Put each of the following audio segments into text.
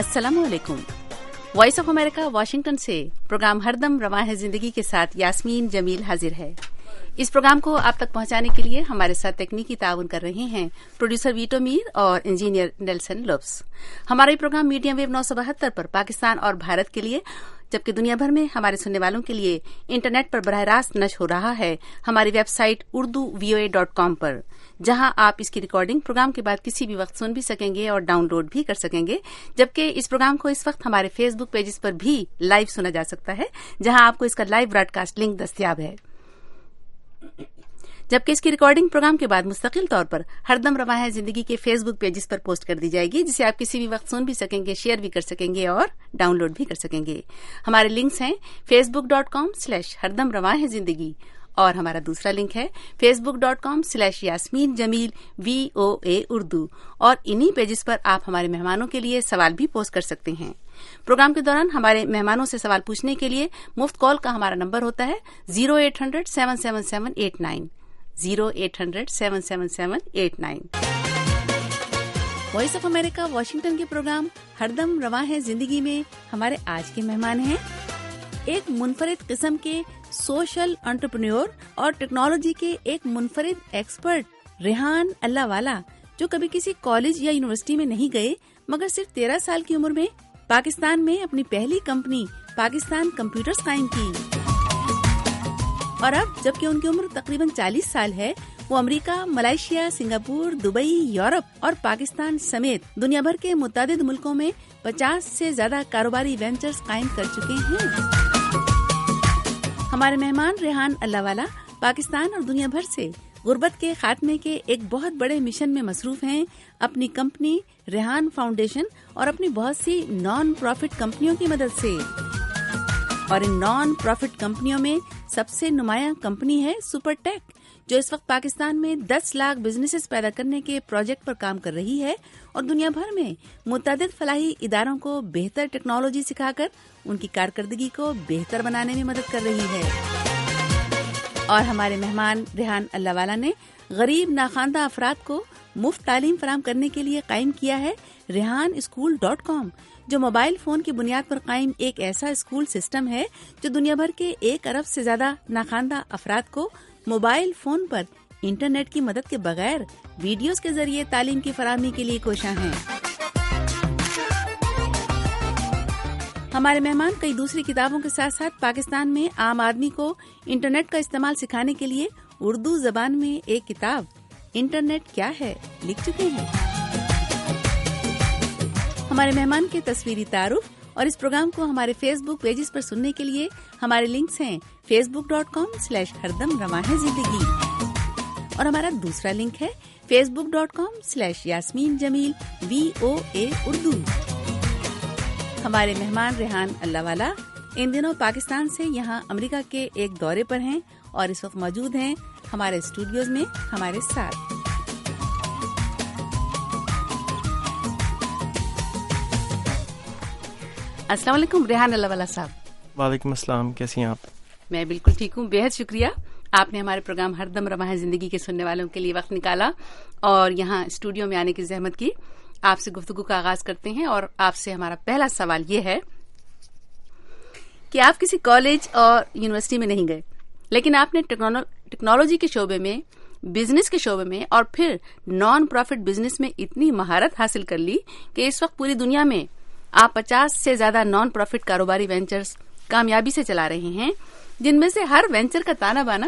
السلام علیکم. Voice of America Washington سے پروگرام ہردم رواں ہے زندگی کے ساتھ یاسمین جمیل حاضر ہے. اس پروگرام کو آپ تک پہنچانے کے لیے ہمارے ساتھ تکنیکی تعاون کر رہے ہیں پروڈیوسر ویٹو میر اور انجینئر نیلسن لوبس. ہمارا یہ پروگرام میڈیم ویو 972 پر پاکستان اور بھارت کے لیے جبکہ دنیا بھر میں ہمارے سننے والوں کے لیے انٹرنیٹ پر براہ راست نشر ہو رہا ہے ہماری ویب سائٹ urduvoa.com پر، جہاں آپ اس کی ریکارڈنگ پروگرام کے بعد کسی بھی وقت سن بھی سکیں گے اور ڈاؤن لوڈ بھی کر سکیں گے. جبکہ اس پروگرام کو اس وقت ہمارے فیس بک پیجز پر بھی لائیو سنا جا سکتا ہے، جہاں آپ کو اس کا لائیو براڈ کاسٹ لنک دستیاب ہے. جبکہ اس کی ریکارڈنگ پروگرام کے بعد مستقل طور پر ہردم رواں ہے زندگی کے فیس بک پیجز پر پوسٹ کر دی جائے گی، جسے آپ کسی بھی وقت سن بھی سکیں گے، شیئر بھی کر سکیں گے اور ڈاؤن لوڈ بھی کر سکیں گے. ہمارے لنکس ہیں facebook.com/ہردم رواں ہے زندگی اور ہمارا دوسرا لنک ہے facebook.com/یاسمین جمیل VOA اردو، اور انہی پیجز پر آپ ہمارے مہمانوں کے لیے سوال بھی پوسٹ کر سکتے ہیں. پروگرام کے دوران ہمارے مہمانوں سے سوال پوچھنے کے لیے مفت کال کا ہمارا نمبر ہوتا ہے 0800-777-89 0800-777-89. وائس آف امریکہ واشنگٹن کے پروگرام ہردم رواں ہے زندگی میں ہمارے آج کے مہمان ہیں ایک منفرد قسم کے سوشل انٹرپرینور اور ٹیکنالوجی کے ایک منفرد ایکسپرٹ ریحان اللہ والا، جو کبھی کسی کالج یا یونیورسٹی میں نہیں گئے مگر صرف 13 سال کی عمر میں پاکستان میں اپنی پہلی کمپنی پاکستان کمپیوٹرز قائم کی، اور اب جبکہ ان کی عمر تقریباً 40 سال ہے، وہ امریکہ، ملائیشیا، سنگاپور، دبئی، یورپ اور پاکستان سمیت دنیا بھر کے متعدد ملکوں میں 50 سے زیادہ کاروباری وینچرز قائم کر چکے ہیں. ہمارے مہمان ریحان اللہ والا پاکستان اور دنیا بھر سے غربت کے خاتمے کے ایک بہت بڑے مشن میں مصروف ہیں، اپنی کمپنی ریحان فاؤنڈیشن اور اپنی بہت سی نان پروفٹ کمپنیوں کی مدد سے. اور ان نان پروفٹ کمپنیوں میں سب سے نمایاں کمپنی ہے سپر ٹیک، جو اس وقت پاکستان میں 10 لاکھ بزنسز پیدا کرنے کے پروجیکٹ پر کام کر رہی ہے اور دنیا بھر میں متعدد فلاحی اداروں کو بہتر ٹیکنالوجی سکھا کر ان کی کارکردگی کو بہتر بنانے میں مدد کر رہی ہے. اور ہمارے مہمان ریحان اللہ والا نے غریب ناخواندہ افراد کو مفت تعلیم فراہم کرنے کے لیے قائم کیا ہے rehanschool.com، جو موبائل فون کی بنیاد پر قائم ایک ایسا اسکول سسٹم ہے جو دنیا بھر کے 1 ارب سے زیادہ ناخواندہ افراد کو موبائل فون پر انٹرنیٹ کی مدد کے بغیر ویڈیوز کے ذریعے تعلیم کی فراہمی کے لیے کوشاں ہیں. ہمارے مہمان کئی دوسری کتابوں کے ساتھ ساتھ پاکستان میں عام آدمی کو انٹرنیٹ کا استعمال سکھانے کے لیے اردو زبان میں ایک کتاب انٹرنیٹ کیا ہے لکھ چکے ہیں. ہمارے مہمان کے تصویری تعارف اور اس پروگرام کو ہمارے فیس بک پیجز پر سننے کے لیے ہمارے لنکس ہیں facebook.com/ہردم رواں ہے زندگی اور ہمارا دوسرا لنک ہے facebook.com/یاسمین جمیل VOA اردو. ہمارے مہمان ریحان اللہ والا ان دنوں پاکستان سے یہاں امریکہ کے ایک دورے پر ہیں اور اس وقت موجود ہیں ہمارے اسٹوڈیوز میں ہمارے ساتھ. السلام علیکم ریحان اللہ والا صاحب. وعلیکم السلام، کیسی ہیں آپ؟ میں بالکل ٹھیک ہوں. بہت شکریہ، آپ نے ہمارے پروگرام ہردم رواں ہے زندگی کے سننے والوں کے لیے وقت نکالا اور یہاں اسٹوڈیو میں آنے کی زحمت کی. آپ سے گفتگو کا آغاز کرتے ہیں اور آپ سے ہمارا پہلا سوال یہ ہے کہ آپ کسی کالج اور یونیورسٹی میں نہیں گئے، لیکن آپ نے ٹیکنالوجی کے شعبے میں، بزنس کے شعبے میں اور پھر نان پروفٹ بزنس میں اتنی مہارت حاصل کر لی کہ اس وقت پوری دنیا میں آپ 50 سے زیادہ نان پروفٹ کاروباری وینچرز کامیابی سے چلا رہے ہیں، جن میں سے ہر وینچر کا تانا بانا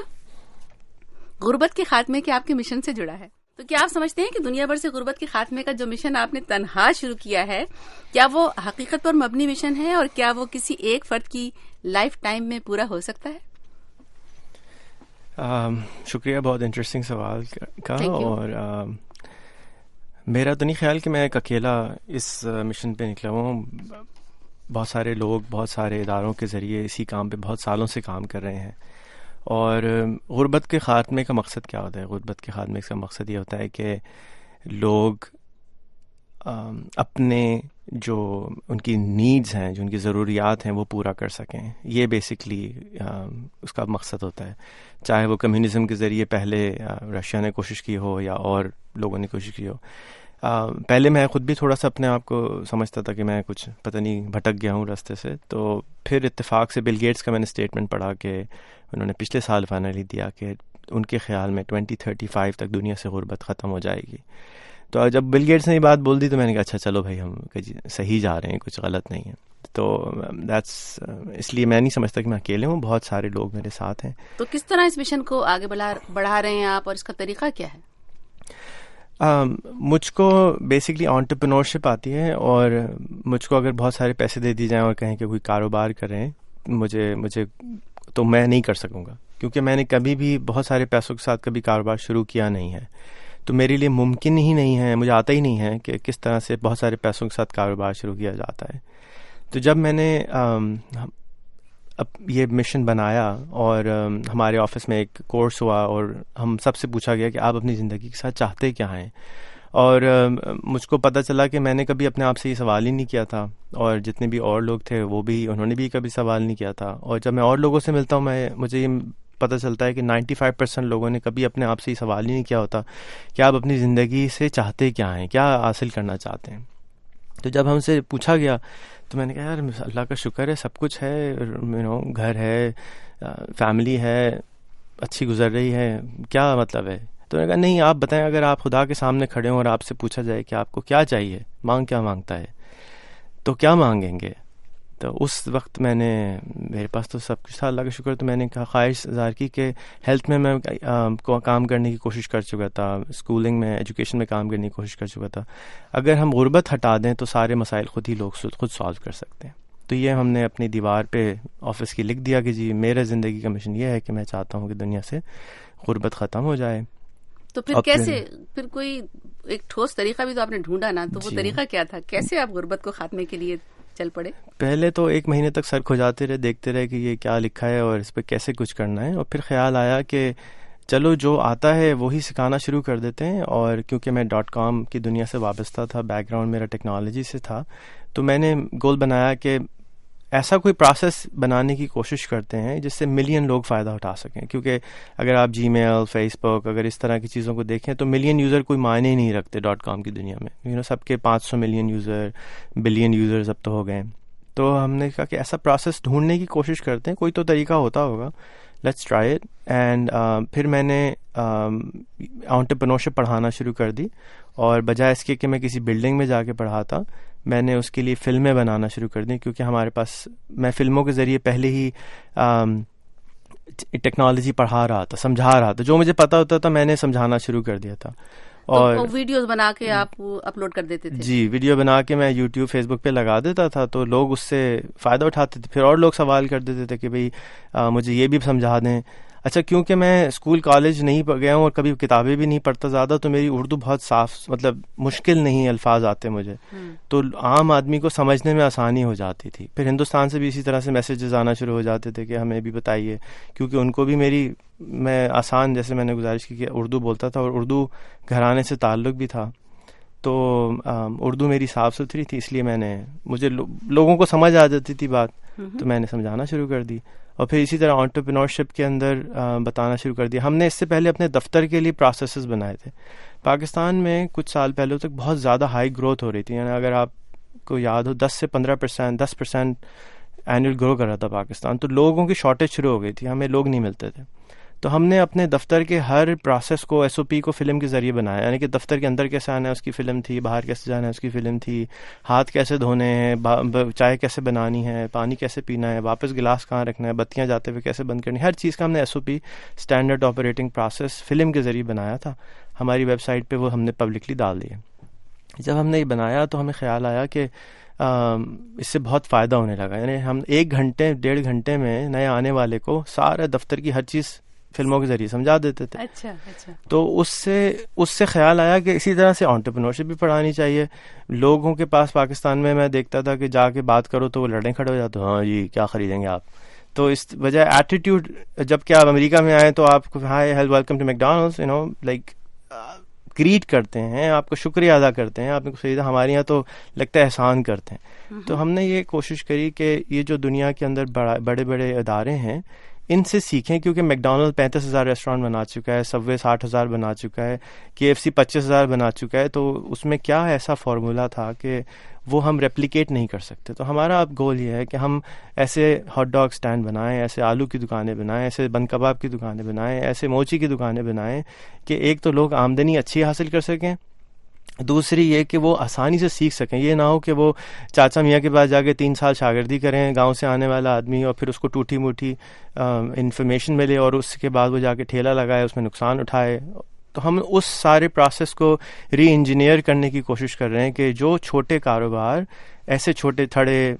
غربت کے خاتمے کے آپ کے مشن سے جڑا ہے. تو کیا آپ سمجھتے ہیں کہ دنیا بھر سے غربت کے خاتمے کا جو مشن آپ نے تنہا شروع کیا ہے، کیا وہ حقیقت پر مبنی مشن ہے اور کیا وہ کسی ایک فرد کی لائف ٹائم میں پورا ہو سکتا ہے؟ شکریہ، بہت انٹرسٹنگ سوال کا. اور میرا تو نہیں خیال کہ میں ایک اکیلا اس مشن پہ نکلا ہوں. بہت سارے لوگ بہت سارے اداروں کے ذریعے اسی کام پہ بہت سالوں سے کام کر رہے ہیں. اور غربت کے خاتمے کا مقصد کیا ہوتا ہے؟ غربت کے خاتمے کا مقصد یہ ہوتا ہے کہ لوگ اپنے جو ان کی نیڈز ہیں، جو ان کی ضروریات ہیں، وہ پورا کر سکیں. یہ بیسکلی اس کا مقصد ہوتا ہے. چاہے وہ کمیونزم کے ذریعے پہلے رشیا نے کوشش کی ہو یا اور لوگوں نے کوشش کی ہو. پہلے میں خود بھی تھوڑا سا اپنے آپ کو سمجھتا تھا کہ میں کچھ پتہ نہیں بھٹک گیا ہوں راستے سے. تو پھر اتفاق سے بل گیٹس کا میں نے اسٹیٹمنٹ پڑھا کہ انہوں نے پچھلے سال فائنلی دیا کہ ان کے خیال میں 2035 تک دنیا سے غربت ختم ہو جائے گی. تو جب بل گیٹس نے یہ بات بول دی تو میں نے کہا اچھا چلو بھائی ہم صحیح جا رہے ہیں, کچھ غلط نہیں ہے. تو اس لیے میں نہیں سمجھتا کہ میں اکیلے ہوں, بہت سارے لوگ میرے ساتھ ہیں. تو کس طرح اس مشن کو آگے بڑھا رہے ہیں آپ, اور اس کا طریقہ کیا ہے؟ مجھ کو بیسکلی انٹرپرینورشپ آتی ہے, اور مجھ کو اگر بہت سارے پیسے دے دی جائیں اور کہیں کہ کوئی کاروبار کریں مجھے تو میں نہیں کر سکوں گا, کیونکہ میں نے کبھی بھی بہت سارے پیسوں کے ساتھ کبھی کاروبار شروع کیا نہیں ہے. تو میرے لیے ممکن ہی نہیں ہے, مجھے آتا ہی نہیں ہے کہ کس طرح سے بہت سارے پیسوں کے ساتھ کاروبار شروع کیا جاتا ہے. تو جب میں نے اب یہ مشن بنایا اور ہمارے آفس میں ایک کورس ہوا اور ہم سب سے پوچھا گیا کہ آپ اپنی زندگی کے ساتھ چاہتے کیا ہیں, اور مجھ کو پتہ چلا کہ میں نے کبھی اپنے آپ سے یہ سوال ہی نہیں کیا تھا, اور جتنے بھی اور لوگ تھے انہوں نے بھی کبھی سوال نہیں کیا تھا. اور جب میں اور لوگوں سے ملتا ہوں مجھے یہ پتہ چلتا ہے کہ 95% لوگوں نے کبھی اپنے آپ سے یہ سوال ہی نہیں کیا ہوتا کہ آپ اپنی زندگی سے چاہتے کیا ہیں, کیا حاصل کرنا چاہتے ہیں. تو جب ہم سے پوچھا گیا تو میں نے کہا یار اللہ کا شکر ہے, سب کچھ ہے, گھر ہے, فیملی ہے, اچھی گزر رہی ہے, کیا مطلب ہے. تو میں نے کہا نہیں, آپ بتائیں, اگر آپ خدا کے سامنے کھڑے ہوں اور آپ سے پوچھا جائے کہ آپ کو کیا چاہیے, کیا مانگتا ہے, تو کیا مانگیں گے. تو اس وقت میرے پاس تو سب کچھ تھا اللہ کا شکر. تو میں نے کہا خواہش ظاہر کی کہ ہیلتھ میں کام کرنے کی کوشش کر چکا تھا, اسکولنگ میں, ایجوکیشن میں کام کرنے کی کوشش کر چکا تھا. اگر ہم غربت ہٹا دیں تو سارے مسائل خود سالو کر سکتے ہیں. تو یہ ہم نے اپنی دیوار پہ آفس کی لکھ دیا کہ جی میرے زندگی کا مشن یہ ہے کہ میں چاہتا ہوں کہ دنیا سے غربت ختم ہو جائے. تو پھر کیسے, پھر کوئی ایک ٹھوس طریقہ بھی تو آپ نے ڈھونڈا نا, تو وہ طریقہ کیا تھا, کیسے آپ غربت کو خاتمے کے لیے چل پڑے؟ پہلے تو 1 مہینے تک سر کھجاتے رہے, دیکھتے رہے کہ یہ کیا لکھا ہے اور اس پہ کیسے کچھ کرنا ہے. اور پھر خیال آیا کہ چلو جو آتا ہے وہی سکھانا شروع کر دیتے ہیں. اور کیونکہ میں .com کی دنیا سے وابستہ تھا, بیک گراؤنڈ میرا ٹیکنالوجی سے تھا, تو میں نے گول بنایا کہ ایسا کوئی پروسیس بنانے کی کوشش کرتے ہیں جس سے ملین لوگ فائدہ اٹھا سکیں. کیونکہ اگر آپ جی میل, فیس بک, اگر اس طرح کی چیزوں کو دیکھیں تو ملین یوزر کوئی معنی ہی نہیں رکھتے .com کی دنیا میں. سب کے 500 ملین یوزر, بلین یوزرز اب تو ہو گئے. تو ہم نے کہا کہ ایسا پروسیس ڈھونڈنے کی کوشش کرتے ہیں, کوئی تو طریقہ ہوتا ہوگا, لیٹس ٹرائی اٹ. اینڈ پھر میں نے انٹرپرینورشپ پڑھانا شروع کر دی, اور بجائے اس کے کہ میں کسی بلڈنگ میں جا کے پڑھاتا, میں نے اس کے لیے فلمیں بنانا شروع کر دیں. کیونکہ ہمارے پاس, میں فلموں کے ذریعے پہلے ہی ٹیکنالوجی پڑھا رہا تھا, سمجھا رہا تھا, جو مجھے پتا ہوتا تھا میں نے سمجھانا شروع کر دیا تھا. اور ویڈیوز بنا کے آپ اپلوڈ کر دیتے تھے؟ جی, ویڈیو بنا کے میں یوٹیوب, فیس بک پہ لگا دیتا تھا, تو لوگ اس سے فائدہ اٹھاتے تھے. پھر اور لوگ سوال کر دیتے تھے کہ بھئی مجھے یہ بھی سمجھا دیں. اچھا, کیونکہ میں اسکول کالج نہیں گیا ہوں اور کبھی کتابیں بھی نہیں پڑھتا زیادہ, تو میری اردو بہت صاف, مطلب مشکل نہیں الفاظ آتے مجھے, تو عام آدمی کو سمجھنے میں آسانی ہو جاتی تھی. پھر ہندوستان سے بھی اسی طرح سے میسیجز آنا شروع ہو جاتے تھے کہ ہمیں بھی بتائیے, کیونکہ ان کو بھی میں آسان, جیسے میں نے گزارش کی کہ اردو بولتا تھا اور اردو گھرانے سے تعلق بھی تھا, تو اردو میری صاف ستھری تھی, اس لیے مجھے لوگوں کو سمجھ آ جاتی تھی بات, تو میں نے سمجھانا شروع کر دی. اور پھر اسی طرح انٹرپرینورشپ کے اندر بتانا شروع کر دیا. ہم نے اس سے پہلے اپنے دفتر کے لیے پروسیسز بنائے تھے. پاکستان میں کچھ سال پہلے تک بہت زیادہ ہائی گروتھ ہو رہی تھی, یعنی اگر آپ کو یاد ہو 10 سے 15%, 10% اینول گرو کر رہا تھا پاکستان. تو لوگوں کی شارٹیج شروع ہو گئی تھی, ہمیں لوگ نہیں ملتے تھے. تو ہم نے اپنے دفتر کے ہر پروسیس کو, SOP کو فلم کے ذریعے بنایا. یعنی کہ دفتر کے اندر کیسے آنا ہے اس کی فلم تھی, باہر کیسے جانا ہے اس کی فلم تھی, ہاتھ کیسے دھونے ہیں, چائے کیسے بنانی ہے, پانی کیسے پینا ہے, واپس گلاس کہاں رکھنا ہے, بتیاں جاتے ہوئے کیسے بند کرنی, ہر چیز کا ہم نے SOP, standard operating process, film کے ذریعے بنایا تھا. ہماری ویب سائٹ پہ وہ ہم نے پبلکلی ڈال دیے. جب ہم نے یہ بنایا تو ہمیں خیال آیا کہ اس سے بہت فائدہ ہونے لگا. یعنی ہم 1 گھنٹے 1.5 گھنٹے میں نئے آنے والے کو سارے دفتر کی ہر چیز فلموں کے ذریعے سمجھا دیتے تھے. اچھا. تو اس سے خیال آیا کہ اسی طرح سے انٹرپرینورشپ بھی پڑھانی چاہیے. لوگوں کے پاس پاکستان میں دیکھتا تھا کہ جا کے بات کرو تو وہ لڑیں کھڑے ہو جاتے, ہاں جی کیا خریدیں گے آپ. تو اس وجہ ایٹیٹیوڈ, جب کہ آپ امریکہ میں آئے تو آپ کو hi hello welcome to McDonald's, like greet کرتے ہیں, آپ کو شکریہ ادا کرتے ہیں, آپ نے خریدا. ہمارے یہاں تو لگتا ہے احسان کرتے ہیں. تو ہم نے یہ کوشش کری کہ یہ جو دنیا کے اندر بڑے بڑے ادارے ہیں, ان سے سیکھیں, کیونکہ میک ڈونلڈ 35,000 ریسٹورینٹ بنا چکا ہے, سب وے 60,000 بنا چکا ہے, KFC 25,000 بنا چکا ہے, تو اس میں کیا ایسا فارمولا تھا کہ وہ ہم ریپلیکیٹ نہیں کر سکتے. تو ہمارا اب گول یہ ہے کہ ہم ایسے ہاٹ ڈاگ اسٹینڈ بنائیں, ایسے آلو کی دکانیں بنائیں, ایسے بند کباب کی دکانیں بنائیں, ایسے موچی کی دکانیں بنائیں کہ ایک تو لوگ آمدنی اچھی حاصل کر سکیں, دوسری یہ کہ وہ آسانی سے سیکھ سکیں. یہ نہ ہو کہ وہ چاچا میاں کے پاس جا کے 3 سال شاگردی کریں, گاؤں سے آنے والا آدمی, اور پھر اس کو ٹوٹی موٹی انفارمیشن ملے اور اس کے بعد وہ جا کے ٹھیلا لگائے, اس میں نقصان اٹھائے. تو ہم اس سارے پروسیس کو ری انجینئر کرنے کی کوشش کر رہے ہیں کہ جو چھوٹے کاروبار, ایسے چھوٹے تھڑے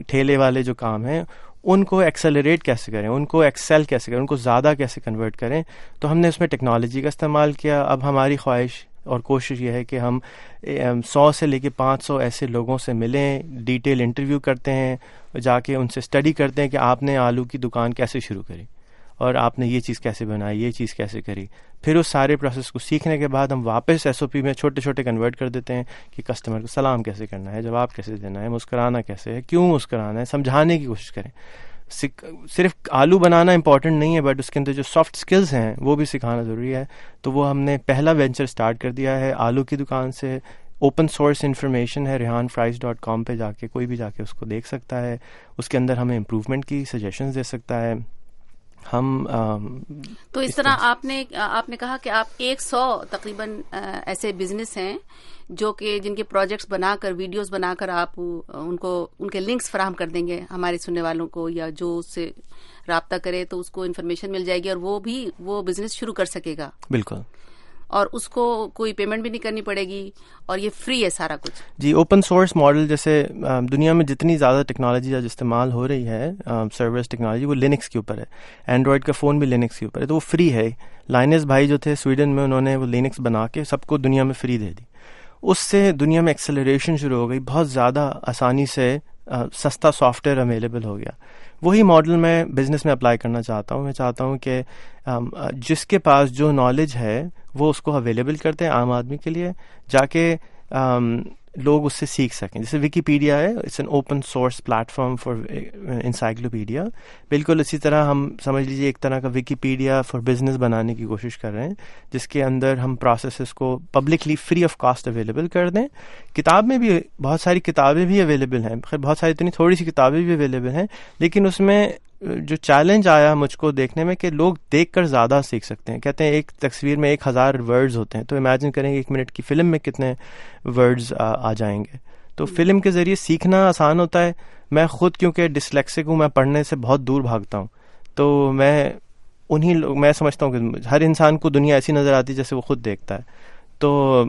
ٹھیلے والے جو کام ہیں, ان کو ایکسلریٹ کیسے کریں, ان کو ایکسل کیسے کریں, ان کو زیادہ کیسے کنورٹ کریں. تو ہم نے اس میں ٹیکنالوجی کا استعمال کیا. اب ہماری خواہش اور کوشش یہ ہے کہ ہم 100 سے لے کے 500 ایسے لوگوں سے ملیں, ڈیٹیل انٹرویو کرتے ہیں, جا کے ان سے اسٹڈی کرتے ہیں کہ آپ نے آلو کی دکان کیسے شروع کری, اور آپ نے یہ چیز کیسے بنائی, یہ چیز کیسے کری. پھر اس سارے پروسیس کو سیکھنے کے بعد ہم واپس SOP میں چھوٹے چھوٹے کنورٹ کر دیتے ہیں کہ کسٹمر کو سلام کیسے کرنا ہے, جواب کیسے دینا ہے, مسکرانا کیسے ہے, کیوں مسکرانا ہے, سمجھانے کی کوشش کریں. صرف آلو بنانا امپورٹنٹ نہیں ہے, بٹ اس کے اندر جو سافٹ اسکلز ہیں وہ بھی سکھانا ضروری ہے. تو وہ ہم نے پہلا وینچر اسٹارٹ کر دیا ہے آلو کی دکان سے. اوپن سورس انفارمیشن ہے, rehanfries.com پہ جا کے کوئی بھی جا کے اس کو دیکھ سکتا ہے. اس کے اندر ہمیں امپروومنٹ کی سجیشنز دے سکتا ہے. ہم تو اس طرح آپ نے کہا کہ آپ 100 تقریباً ایسے بزنس ہیں جو کہ جن کے پروجیکٹس بنا کر, ویڈیوز بنا کر آپ ان کے لنکس فراہم کر دیں گے ہمارے سننے والوں کو, یا جو اس سے رابطہ کرے تو اس کو انفارمیشن مل جائے گی اور وہ بزنس شروع کر سکے گا. بالکل, اور اس کو کوئی پیمنٹ بھی نہیں کرنی پڑے گی, اور یہ فری ہے سارا کچھ. جی, اوپن سورس ماڈل, جیسے دنیا میں جتنی زیادہ ٹیکنالوجی آج استعمال ہو رہی ہے, سرورس ٹیکنالوجی, وہ لینکس کے اوپر ہے. اینڈرائڈ کا فون بھی لینکس کے اوپر ہے, تو وہ فری ہے. لائنس بھائی جو تھے سویڈن میں, انہوں نے وہ لینکس بنا کے سب کو دنیا میں فری دے دی. اس سے دنیا میں ایکسلریشن شروع ہو گئی, بہت زیادہ آسانی سے سستا سافٹ ویئر اویلیبل ہو گیا. وہی ماڈل میں بزنس میں اپلائی کرنا چاہتا ہوں. میں چاہتا ہوں کہ جس کے پاس جو نالج ہے وہ اس کو اویلیبل کرتے ہیں عام آدمی کے لیے, جا کے لوگ اس سے سیکھ سکیں. جیسے ویکیپیڈیا ہے, it's an open source platform for encyclopedia. بالکل اسی طرح ہم سمجھ لیجیے ایک طرح کا ویکیپیڈیا فار بزنس بنانے کی کوشش کر رہے ہیں, جس کے اندر ہم پروسیسز کو publicly free of cost available کر دیں. کتاب میں بھی بہت ساری کتابیں بھی اویلیبل ہیں, خیر بہت ساری اتنی تھوڑی سی کتابیں بھی اویلیبل ہیں, لیکن اس میں جو چیلنج آیا مجھ کو دیکھنے میں کہ لوگ دیکھ کر زیادہ سیکھ سکتے ہیں. کہتے ہیں ایک تصویر میں 1000 ورڈز ہوتے ہیں, تو امیجن کریں 1 منٹ کی فلم میں کتنے ورڈز آ جائیں گے. تو فلم کے ذریعے سیکھنا آسان ہوتا ہے. میں خود کیونکہ ڈسلیکسک ہوں, میں پڑھنے سے بہت دور بھاگتا ہوں, تو میں سمجھتا ہوں کہ ہر انسان کو دنیا ایسی نظر آتی ہے جیسے وہ خود دیکھتا ہے. تو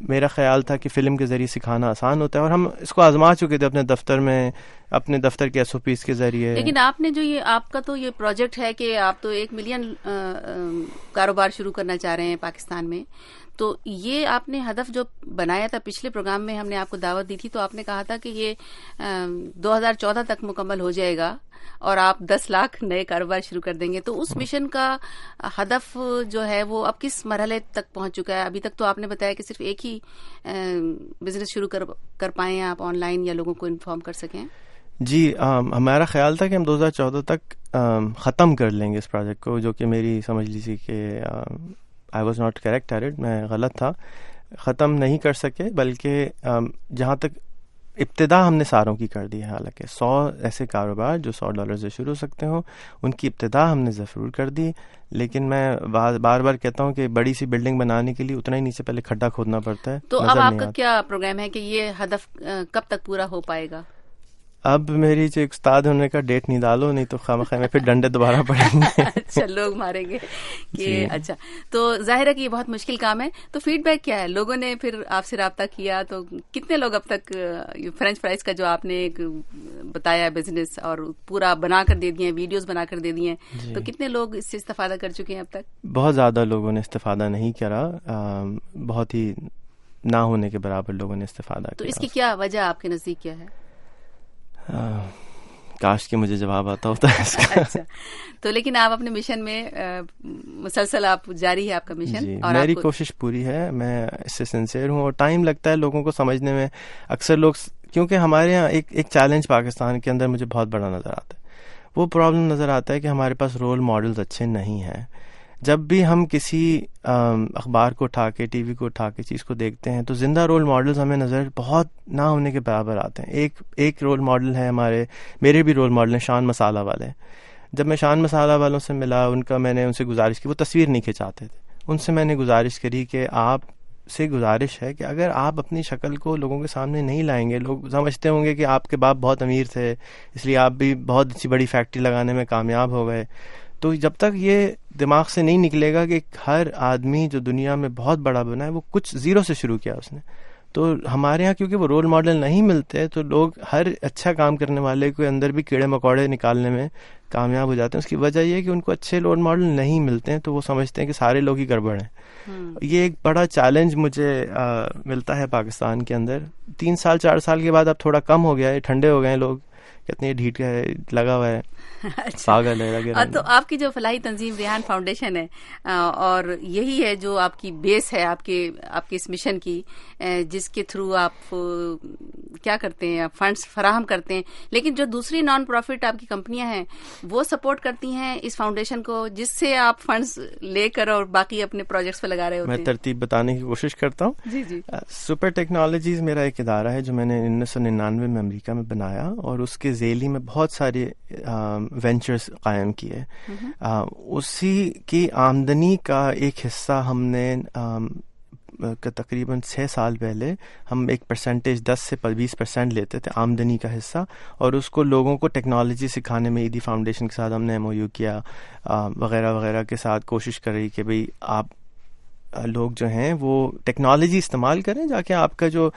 میرا خیال تھا کہ فلم کے ذریعے سکھانا آسان ہوتا ہے, اور ہم اس کو آزما چکے تھے اپنے دفتر میں, اپنے دفتر کے SOPs کے ذریعے. لیکن آپ نے جو آپ کا تو یہ پروجیکٹ ہے کہ آپ تو 1 ملین کاروبار شروع کرنا چاہ رہے ہیں پاکستان میں, تو یہ آپ نے ہدف جو بنایا تھا, پچھلے پروگرام میں ہم نے آپ کو دعوت دی تھی تو آپ نے کہا تھا کہ یہ 2014 تک مکمل ہو جائے گا اور آپ 10 لاکھ نئے کاروبار شروع کر دیں گے. تو اس مشن کا ہدف جو ہے وہ اب کس مرحلے تک پہنچ چکا ہے؟ ابھی تک تو آپ نے بتایا کہ صرف ایک ہی بزنس شروع کر پائے ہیں آپ آن لائن, یا لوگوں کو انفارم کر سکیں. جی, ہمارا خیال تھا کہ ہم 2014 تک ختم کر لیں گے اس پروجیکٹ کو, جو کہ میری سمجھ لیجیے کہ I was not correct at it, میں غلط تھا. ختم نہیں کر سکے, بلکہ جہاں تک ابتدا ہم نے ساروں کی کر دی ہے. حالانکہ 100 ایسے کاروبار جو $100 سے شروع ہو سکتے ہوں, ان کی ابتدا ہم نے ضرور کر دی. لیکن میں بار بار کہتا ہوں کہ بڑی سی بلڈنگ بنانے کے لیے اتنا ہی نیچے پہلے کھڈا کھودنا پڑتا ہے. تو اب آپ کا کیا پروگرام ہے کہ یہ ہدف کب تک پورا ہو پائے گا؟ اب میری جو استاد ہونے کا ڈیٹ نہیں ڈالو, نہیں تو خامخواہ میں پھر ڈنڈے دوبارہ پڑیں گے. اچھا, لوگ ماریں گے کہ اچھا. تو ظاہر ہے کہ یہ بہت مشکل کام ہے. تو فیڈ بیک کیا ہے؟ لوگوں نے پھر آپ سے رابطہ کیا تو کتنے لوگ اب تک فرینچ فرائز کا جو آپ نے ایک بتایا بزنس اور پورا بنا کر دے دیے, ویڈیوز بنا کر دے دیے, تو کتنے لوگ اس سے استفادہ کر چکے ہیں اب تک؟ بہت زیادہ لوگوں نے استفادہ نہیں کرا, بہت ہی نہ ہونے کے برابر لوگوں نے استفادہ کیا. تو اس کی کیا وجہ آپ کے نزدیک کیا ہے؟ کاش کہ مجھے جواب آتا ہوتا ہے اس کا. اچھا, تو لیکن آپ اپنے مشن میں مسلسل آپ جاری ہے آپ کا مشن. جی, اور میری کوشش پوری ہے, میں اس سے سنسیئر ہوں, اور ٹائم لگتا ہے لوگوں کو سمجھنے میں. اکثر لوگ, کیونکہ ہمارے یہاں ایک چیلنج پاکستان کے اندر مجھے بہت بڑا نظر آتا ہے, وہ پرابلم نظر آتا ہے کہ ہمارے پاس رول ماڈلز اچھے نہیں ہیں. جب بھی ہم کسی اخبار کو اٹھا کے ٹی وی کو اٹھا کے چیز کو دیکھتے ہیں تو زندہ رول ماڈلز ہمیں نظر بہت نہ ہونے کے برابر آتے ہیں. ایک رول ماڈل ہے میرے بھی رول ماڈل ہیں شان مسالہ والے. جب میں شان مسالہ والوں سے ملا میں نے ان سے گزارش کی, وہ تصویر نہیں کھنچاتے تھے, ان سے میں نے گزارش کری کہ آپ سے گزارش ہے کہ اگر آپ اپنی شکل کو لوگوں کے سامنے نہیں لائیں گے, لوگ سمجھتے ہوں گے کہ آپ کے باپ بہت امیر تھے اس لیے آپ بھی بہت اچھی بڑی فیکٹری لگانے میں کامیاب ہو گئے. تو جب تک یہ دماغ سے نہیں نکلے گا کہ ہر آدمی جو دنیا میں بہت بڑا بنا ہے وہ کچھ زیرو سے شروع کیا اس نے, تو ہمارے ہاں کیونکہ وہ رول ماڈل نہیں ملتے تو لوگ ہر اچھا کام کرنے والے کے اندر بھی کیڑے مکوڑے نکالنے میں کامیاب ہو جاتے ہیں. اس کی وجہ یہ ہے کہ ان کو اچھے رول ماڈل نہیں ملتے ہیں, تو وہ سمجھتے ہیں کہ سارے لوگ ہی گڑبڑ ہیں. یہ ایک بڑا چیلنج مجھے ملتا ہے پاکستان کے اندر. 3 سال 4 سال کے بعد اب تھوڑا کم ہو گیا ہے, ٹھنڈے ہو گئے ہیں لوگ, کتنے ڈھیٹ کا ہے لگا ہوا ہے, پاگل ہے. تو آپ کی جو فلاحی تنظیم ریحان فاؤنڈیشن ہے اور یہی ہے جو آپ کی بیس ہے آپ کے اس مشن کی, جس کے تھرو آپ کیا کرتے ہیں, آپ فنڈز فراہم کرتے ہیں, لیکن جو دوسری نان پروفٹ آپ کی کمپنیاں ہیں وہ سپورٹ کرتی ہیں اس فاؤنڈیشن کو جس سے آپ فنڈز لے کر اور باقی اپنے پروجیکٹس پہ لگا رہے ہوتے ہیں. میں ترتیب بتانے کی کوشش کرتا ہوں. جی. سپر ٹیکنالوجیز میرا ایک ادارہ ہے جو میں نے 1999 میں امریکہ میں بنایا, اور اس کے ذیلی میں بہت سارے وینچرز قائم کیے. اسی کی آمدنی کا ایک حصہ ہم نے تقریباً 6 سال پہلے ہم ایک پرسنٹیج 10 سے 20% لیتے تھے آمدنی کا حصہ, اور اس کو لوگوں کو ٹیکنالوجی سکھانے میں ایدی فاؤنڈیشن کے ساتھ ہم نے MOU کیا وغیرہ وغیرہ کے ساتھ کوشش کر رہی کہ بھئی آپ لوگ جو ہیں وہ ٹیکنالوجی استعمال کریں, جا کے آپ کا جو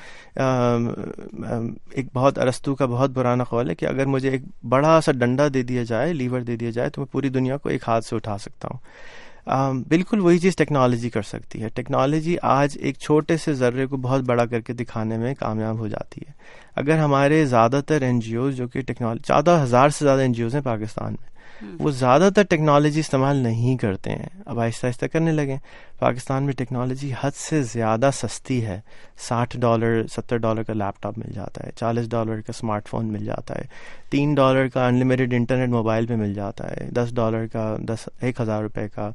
ایک بہت ارسطو کا بہت پرانا قول ہے کہ اگر مجھے ایک بڑا سا ڈنڈا دے دیا جائے, لیور دے دیا جائے, تو میں پوری دنیا کو ایک ہاتھ سے اٹھا سکتا ہوں. بالکل وہی چیز ٹیکنالوجی کر سکتی ہے. ٹیکنالوجی آج ایک چھوٹے سے ذرے کو بہت بڑا کر کے دکھانے میں کامیاب ہو جاتی ہے. اگر ہمارے زیادہ تر NGOs جو کہ 14,000 سے زیادہ NGOs ہیں پاکستان میں, وہ زیادہ تر ٹیکنالوجی استعمال نہیں کرتے ہیں, اب آہستہ آہستہ کرنے لگے. پاکستان میں ٹیکنالوجی حد سے زیادہ سستی ہے. $60 $70 کا لیپ ٹاپ مل جاتا ہے, $40 کا اسمارٹ فون مل جاتا ہے, $3 کا انلمیٹڈ انٹرنیٹ موبائل پہ مل جاتا ہے, $10 کا 1,000 روپے کا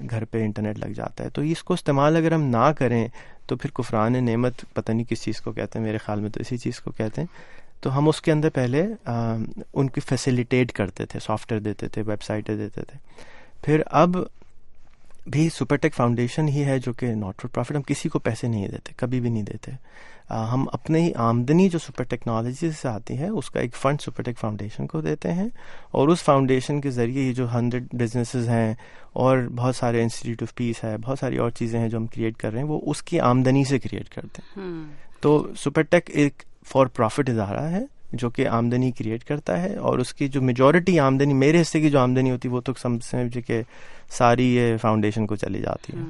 گھر پہ انٹرنیٹ لگ جاتا ہے. تو اس کو استعمال اگر ہم نہ کریں تو پھر کفران نعمت پتہ نہیں کس چیز کو کہتے ہیں, میرے خیال میں تو اسی چیز کو کہتے ہیں. تو ہم اس کے اندر پہلے ان کی فیسیلیٹیٹ کرتے تھے, سافٹ ویئر دیتے تھے, ویب سائٹیں دیتے تھے. پھر اب بھی سپر ٹیک فاؤنڈیشن ہی ہے جو کہ ناٹ فار پروفٹ, ہم کسی کو پیسے نہیں دیتے, کبھی بھی نہیں دیتے. ہم اپنے ہی آمدنی جو سپر ٹیکنالوجی سے آتی ہے اس کا ایک فنڈ سپر ٹیک فاؤنڈیشن کو دیتے ہیں, اور اس فاؤنڈیشن کے ذریعے یہ جو 100 بزنسز ہیں اور بہت سارے انسٹیٹیوٹ آف پیس ہے, بہت ساری اور چیزیں ہیں جو ہم کریٹ کر رہے ہیں, وہ اس کی آمدنی سے کریٹ کرتے ہیں. تو سپر ٹیک ایک فار پروفٹ ادارہ ہے جو کہ آمدنی کریٹ کرتا ہے, اور اس کی جو میجورٹی آمدنی, میرے حصے کی جو آمدنی ہوتی ہے وہ تو سمجھ کہ ساری یہ فاؤنڈیشن کو چلی جاتی ہے.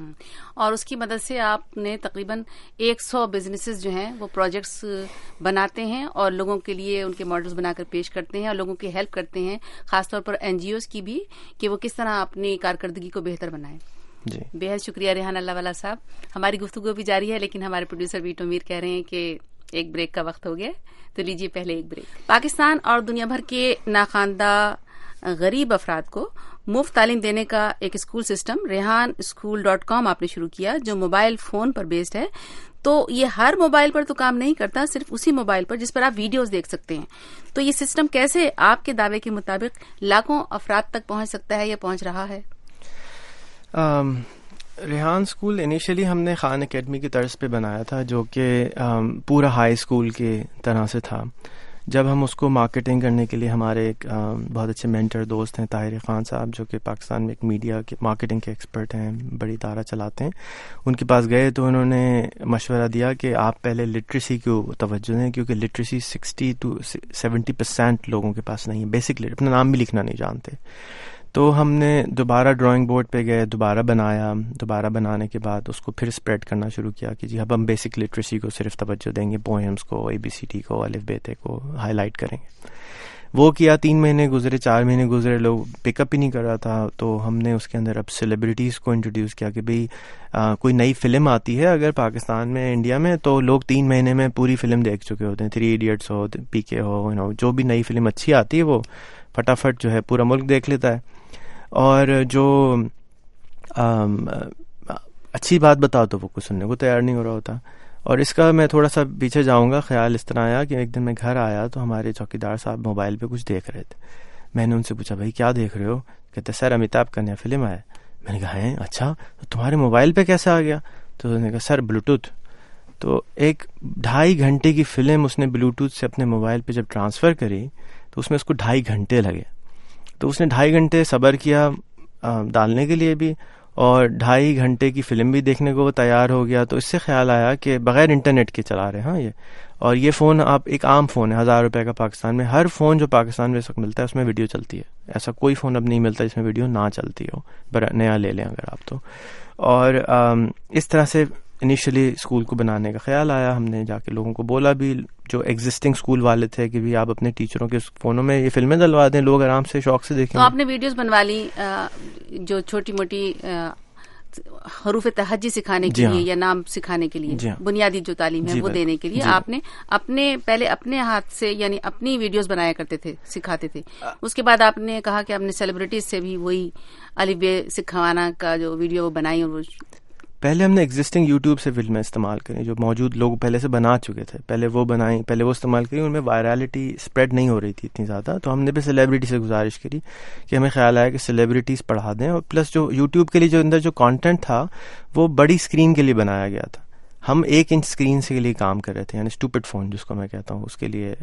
اور اس کی مدد سے آپ نے تقریباً 100 بزنسز جو ہیں وہ پروجیکٹس بناتے ہیں اور لوگوں کے لیے ان کے ماڈلز بنا کر پیش کرتے ہیں, اور لوگوں کی ہیلپ کرتے ہیں, خاص طور پر NGOs کی بھی, کہ وہ کس طرح اپنی کارکردگی کو بہتر بنائیں. جی بے حد شکریہ ریحان اللہ والا صاحب. ہماری گفتگو بھی جاری ہے, لیکن ہمارے پروڈیوسر بیٹو امیر کہہ رہے ہیں کہ ایک بریک کا وقت ہو گیا, تو لیجیے پہلے ایک بریک. پاکستان اور دنیا بھر کے ناخواندہ غریب افراد کو مفت تعلیم دینے کا ایک اسکول سسٹم rehanschool.com آپ نے شروع کیا, جو موبائل فون پر بیسڈ ہے. تو یہ ہر موبائل پر تو کام نہیں کرتا, صرف اسی موبائل پر جس پر آپ ویڈیوز دیکھ سکتے ہیں. تو یہ سسٹم کیسے آپ کے دعوے کے مطابق لاکھوں افراد تک پہنچ سکتا ہے یا پہنچ رہا ہے؟ ریحان اسکول انیشلی ہم نے خان اکیڈمی کی طرز پہ بنایا تھا, جو کہ پورا ہائی اسکول کی طرح سے تھا. جب ہم اس کو مارکیٹنگ کرنے کے لیے ہمارے ایک بہت اچھے مینٹر دوست ہیں طاہر خان صاحب, جو کہ پاکستان میں ایک میڈیا کے مارکیٹنگ کے ایکسپرٹ ہیں, بڑی ادارہ چلاتے ہیں, ان کے پاس گئے تو انہوں نے مشورہ دیا کہ آپ پہلے لٹریسی کو توجہ دیں, کیونکہ لٹریسی 60 to 70% لوگوں کے پاس نہیں ہے, بیسک اپنا نام بھی لکھنا نہیں جانتے. تو ہم نے دوبارہ ڈرائنگ بورڈ پہ گئے, دوبارہ بنایا, دوبارہ بنانے کے بعد اس کو پھر اسپریڈ کرنا شروع کیا کہ جی اب ہم بیسک لٹریسی کو صرف توجہ دیں گے, پوئمس کو, ABCD کو, الف بے تے کو ہائی لائٹ کریں گے. وہ کیا, 3 مہینے گزرے, 4 مہینے گزرے, لوگ پک اپ ہی نہیں کر رہا تھا. تو ہم نے اس کے اندر اب سیلیبریٹیز کو انٹروڈیوس کیا کہ بھئی کوئی نئی فلم آتی ہے اگر پاکستان میں, انڈیا میں, تو لوگ 3 مہینے میں پوری فلم دیکھ چکے ہوتے ہیں. 3 ایڈیٹس ہو, PK ہو, جو بھی نئی فلم اچھی آتی ہے وہ فٹافٹ جو ہے پورا ملک دیکھ لیتا ہے. اور جو اچھی بات بتاؤ تو وہ کچھ سننے کو تیار نہیں ہو رہا ہوتا. اور اس کا میں تھوڑا سا پیچھے جاؤں گا. خیال اس طرح آیا کہ ایک دن میں گھر آیا تو ہمارے چوکیدار صاحب موبائل پہ کچھ دیکھ رہے تھے. میں نے ان سے پوچھا بھائی کیا دیکھ رہے ہو؟ کہتے سر امیتابھ کا نیا فلم آیا. میں نے کہا ہے اچھا تو تمہارے موبائل پہ کیسے آ گیا؟ تو انہوں نے کہا سر بلوٹوتھ. تو 1.5 گھنٹے کی فلم اس نے بلوٹوتھ سے اپنے موبائل پہ جب ٹرانسفر کری تو اس میں اس کو 2.5 گھنٹے لگے. تو اس نے 2.5 گھنٹے صبر کیا ڈالنے کے لیے بھی, اور 2.5 گھنٹے کی فلم بھی دیکھنے کو وہ تیار ہو گیا. تو اس سے خیال آیا کہ بغیر انٹرنیٹ کے چلا رہے ہیں یہ. اور یہ فون آپ ایک عام فون ہے 1000 روپے کا پاکستان میں. ہر فون جو پاکستان میں اس وقت ملتا ہے اس میں ویڈیو چلتی ہے. ایسا کوئی فون اب نہیں ملتا جس میں ویڈیو نہ چلتی ہو, نیا لے لیں اگر آپ تو. اور اس طرح سے انیشلی اسکول کو بنانے کا خیال آیا. ہم نے جا کے لوگوں کو بولا بھی, جو ایگزسٹنگ اسکول والے تھے, کہ بھی آپ اپنے ٹیچروں کے فونوں میں یہ فلمیں ڈلوا دیں, لوگ آرام سے شوق سے دیکھیں. تو آپ نے ویڈیوز بنوا لی جو چھوٹی موٹی حروف تہجی سکھانے کے لیے یا نام سکھانے کے لیے, بنیادی جو تعلیم ہے وہ دینے کے لیے آپ نے پہلے اپنے ہاتھ سے یعنی اپنی ویڈیوز بنایا کرتے تھے, سکھاتے تھے. اس کے بعد آپ نے کہا کہ آپ نے سیلیبریٹیز سے بھی وہی الف ب سکھوانا کا جو ویڈیو بنائی. اور پہلے ہم نے ایگزسٹنگ یوٹیوب سے فلمیں استعمال کریں جو موجود لوگ پہلے سے بنا چکے تھے, پہلے وہ بنائیں, پہلے وہ استعمال کریں. ان میں وائرالٹی اسپریڈ نہیں ہو رہی تھی اتنی زیادہ, تو ہم نے بھی سیلیبریٹی سے گزارش کری کہ ہمیں خیال آیا کہ سیلیبریٹیز پڑھا دیں. اور پلس جو یوٹیوب کے لیے جو اندر جو کانٹینٹ تھا وہ بڑی اسکرین کے لیے بنایا گیا تھا. ہم 1 انچ اسکرین کے لیے کام کر رہے تھے, یعنی اسٹوپڈ فون جس کو میں کہتا ہوں, اس کے لیے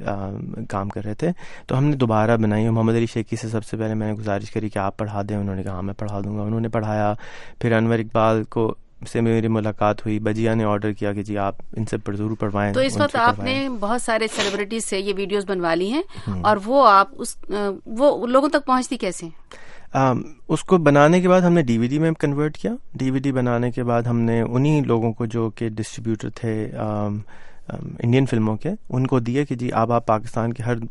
کام کر رہے تھے. تو ہم نے دوبارہ بنائی. محمد علی شیخی سے سب سے پہلے میں نے گزارش کری کہ آپ پڑھا دیں. انہوں نے کہا میں پڑھا دوں گا. انہوں نے پڑھایا. پھر انور اقبال کو سے میری ملاقات ہوئی. بجیا نے آرڈر کیا کہ جی آپ ان سے ضرور پڑھوائیں. تو اس وقت آپ نے بہت سارے سیلیبریٹیز سے یہ ویڈیوز بنوا لی ہیں, اور وہ آپ وہ لوگوں تک پہنچتی کیسے ہیں؟ اس کو بنانے کے بعد ہم نے ڈی وی ڈی میں کنورٹ کیا. ڈی وی ڈی بنانے کے بعد ہم نے انہی لوگوں کو جو کہ ڈسٹریبیوٹر تھے انڈین فلموں کے, ان کو دیے کہ جی آپ پاکستان کے ہر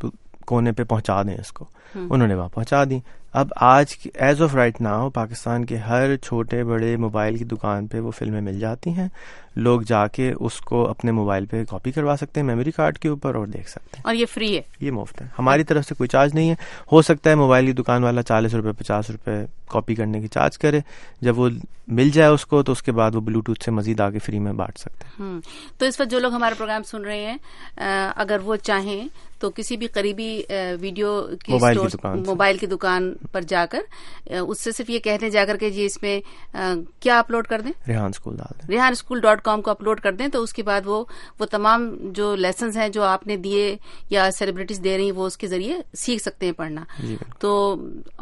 کونے پہ پہنچا دیں اس کو. انہوں نے وہاں پہنچا دی. اب آج as of right now Pakistan کے ہر چھوٹے بڑے موبائل کی دکان پہ وہ فلمیں مل جاتی ہیں. لوگ جا کے اس کو اپنے موبائل پہ کاپی کروا سکتے ہیں میموری کارڈ کے اوپر اور دیکھ سکتے ہیں. اور یہ فری ہے, یہ مفت ہے, ہماری طرف سے کوئی چارج نہیں ہے. ہو سکتا ہے موبائل کی دکان والا 40 روپے 50 روپے کاپی کرنے کی چارج کرے. جب وہ مل جائے اس کو تو اس کے بعد وہ بلوٹوتھ سے مزید آگے فری میں بانٹ سکتے ہیں. تو اس وقت جو لوگ ہمارا پروگرام سن رہے ہیں اگر وہ چاہیں تو کسی بھی قریبی ویڈیو کی موبائل کی دکان پر جا کر اس سے صرف یہ کہہ دیں جا کر کے جی اس میں کیا اپلوڈ کر دیں, ریحان اسکول ڈال دیں, rehanschool.com کو اپلوڈ کر دیں. تو اس کے بعد وہ تمام جو لیسنز ہیں جو آپ نے دیے یا سیلیبریٹیز دے رہی ہیں وہ اس کے ذریعے سیکھ سکتے ہیں پڑھنا. تو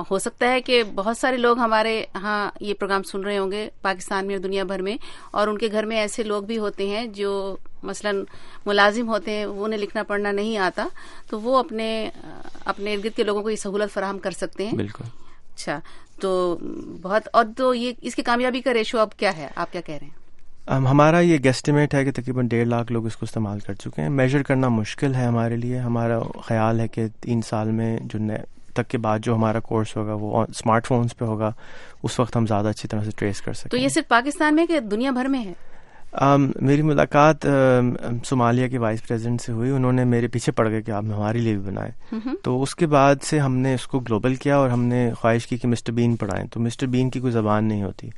ہو سکتا ہے کہ بہت سارے لوگ ہمارے ہاں یہ پروگرام سن رہے ہوں گے پاکستان میں اور دنیا بھر میں, اور ان کے گھر میں ایسے لوگ بھی ہوتے ہیں جو مثلاً ملازم ہوتے ہیں, وہ انہیں لکھنا پڑھنا نہیں آتا, تو وہ اپنے ارد گرد کے لوگوں کو یہ سہولت فراہم کر سکتے ہیں. بالکل. اچھا, تو بہت. اور تو یہ اس کی کامیابی کا ریشو اب کیا ہے, آپ کیا کہہ رہے ہیں؟ ہمارا یہ گیسٹیمیٹ ہے کہ تقریباً 1.5 لاکھ لوگ اس کو استعمال کر چکے ہیں. میجر کرنا مشکل ہے ہمارے لیے. ہمارا خیال ہے کہ 3 سال میں جو تک کے بعد جو ہمارا کورس ہوگا وہ اسمارٹ فونز پہ ہوگا, اس وقت ہم زیادہ اچھی طرح سے ٹریس کر سکیں. تو یہ صرف پاکستان میں کہ دنیا بھر میں ہے؟ میری ملاقات صومالیہ کے وائس پریزیڈنٹ سے ہوئی. انہوں نے میرے پیچھے پڑ گئے کہ آپ ہمارے لیے بھی بنائیں. تو اس کے بعد سے ہم نے اس کو گلوبل کیا اور ہم نے خواہش کی کہ مسٹر بین پڑھائیں. تو مسٹر بین کی کوئی زبان نہیں ہوتی,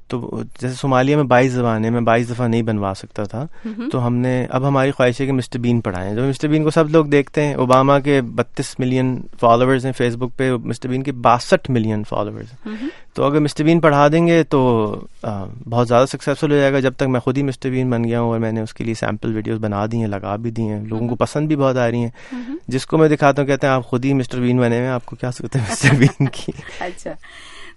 تو جیسے صومالیہ میں 22 زبانیں, میں 22 دفعہ نہیں بنوا سکتا تھا. تو ہم نے اب ہماری خواہش ہے کہ مسٹر بین پڑھائیں. جو مسٹر بین کو سب لوگ دیکھتے ہیں, اوباما کے 32 ملین فالوورز ہیں فیس بک پہ, مسٹر بین کے 62 ملین فالوورز ہیں. تو اگر مسٹر بین پڑھا دیں گے تو بہت زیادہ سکسیزفل ہو جائے گا. جب تک میں خود ہی مسٹر بین بن گیا ہوں اور میں نے اس کے لیے سیمپل ویڈیوز بنا دی ہیں, لگا بھی دی ہیں, لوگوں کو پسند بھی بہت آ رہی ہیں. جس کو میں دکھاتا ہوں کہتے ہیں آپ خود ہی مسٹر بین بنے ہوئے, آپ کو کیا ضرورت ہے مسٹر بین کی. اچھا,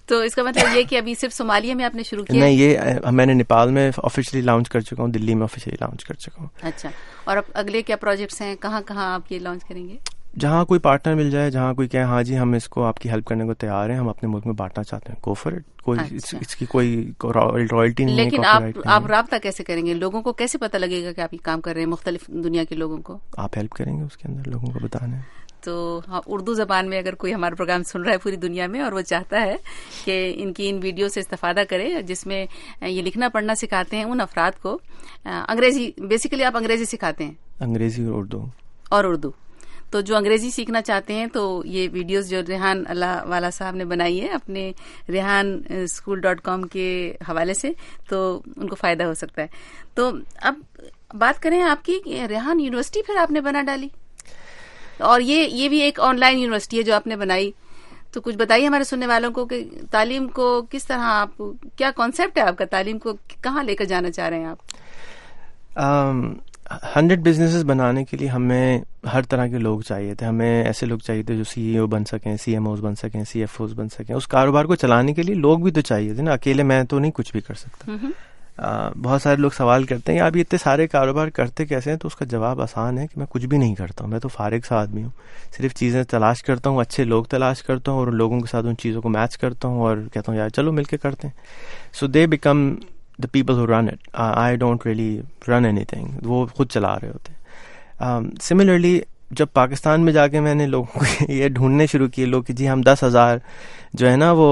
تو اس کا مطلب یہ کہ ابھی صرف صومالیہ میں آپ نے شروع کیا؟ نہیں, یہ میں نے نیپال میں آفیشلی لانچ کر چکا ہوں, دلی میں آفیشلی لانچ کر چکا ہوں. اچھا, اور اب اگلے کیا پروجیکٹس ہیں, کہاں کہاں آپ یہ لانچ کریں گے؟ جہاں کوئی پارٹنر مل جائے, جہاں کوئی کہے ہاں جی ہم اس کو آپ کی ہیلپ کرنے کو تیار ہیں, ہم اپنے ملک میں بانٹنا چاہتے ہیں, گو فار اٹ. کوئی اس کی کوئی رائلٹی نہیں ہے. لیکن آپ رابطہ کیسے کریں گے, لوگوں کو کیسے پتہ لگے گا کہ آپ یہ کام کر رہے ہیں, مختلف دنیا کے لوگوں کو آپ ہیلپ کریں گے اس کے اندر لوگوں کو بتانا ہے. تو اردو زبان میں اگر کوئی ہمارا پروگرام سن رہا ہے پوری دنیا میں اور وہ چاہتا ہے کہ ان ویڈیو سے استفادہ کرے جس میں یہ لکھنا پڑھنا سکھاتے ہیں ان افراد کو, انگریزی بیسیکلی آپ انگریزی سکھاتے ہیں؟ انگریزی اور اردو. تو جو انگریزی سیکھنا چاہتے ہیں تو یہ ویڈیوز جو ریحان اللہ والا صاحب نے بنائی ہے اپنے rehanschool.com کے حوالے سے, تو ان کو فائدہ ہو سکتا ہے. تو اب بات کریں آپ کی, ریحان یونیورسٹی پھر آپ نے بنا ڈالی, اور یہ بھی ایک آن لائن یونیورسٹی ہے جو آپ نے بنائی. تو کچھ بتائیے ہمارے سننے والوں کو کہ تعلیم کو کس طرح آپ, کیا کانسیپٹ ہے آپ کا, تعلیم کو کہاں لے کر جانا چاہ رہے ہیں آپ؟ 100 بزنسز بنانے کے لیے ہمیں ہر طرح کے لوگ چاہیے تھے. ہمیں ایسے لوگ چاہیے تھے جو CEO بن سکیں, CMOs بن سکیں, CFOs بن سکیں. اس کاروبار کو چلانے کے لیے لوگ بھی تو چاہیے تھے نا, اکیلے میں تو نہیں کچھ بھی کر سکتا. بہت سارے لوگ سوال کرتے ہیں آپ یہ اتنے سارے کاروبار کرتے کیسے ہیں, تو اس کا جواب آسان ہے کہ میں کچھ بھی نہیں کرتا ہوں. میں تو فارغ سا آدمی ہوں, صرف چیزیں تلاش کرتا ہوں, اچھے لوگ تلاش کرتا ہوں اور ان لوگوں کے ساتھ ان چیزوں کو میچ کرتا ہوں اور کہتا ہوں یار چلو مل کے کرتے ہیں. So they become the people who run it. I don't really run anything. وہ خود چلا رہے ہوتے ہیں. Similarly جب پاکستان میں جا کے میں نے لوگوں کو یہ ڈھونڈنے شروع کیے لوگ کہ جی ہم 10,000 جو ہے نا وہ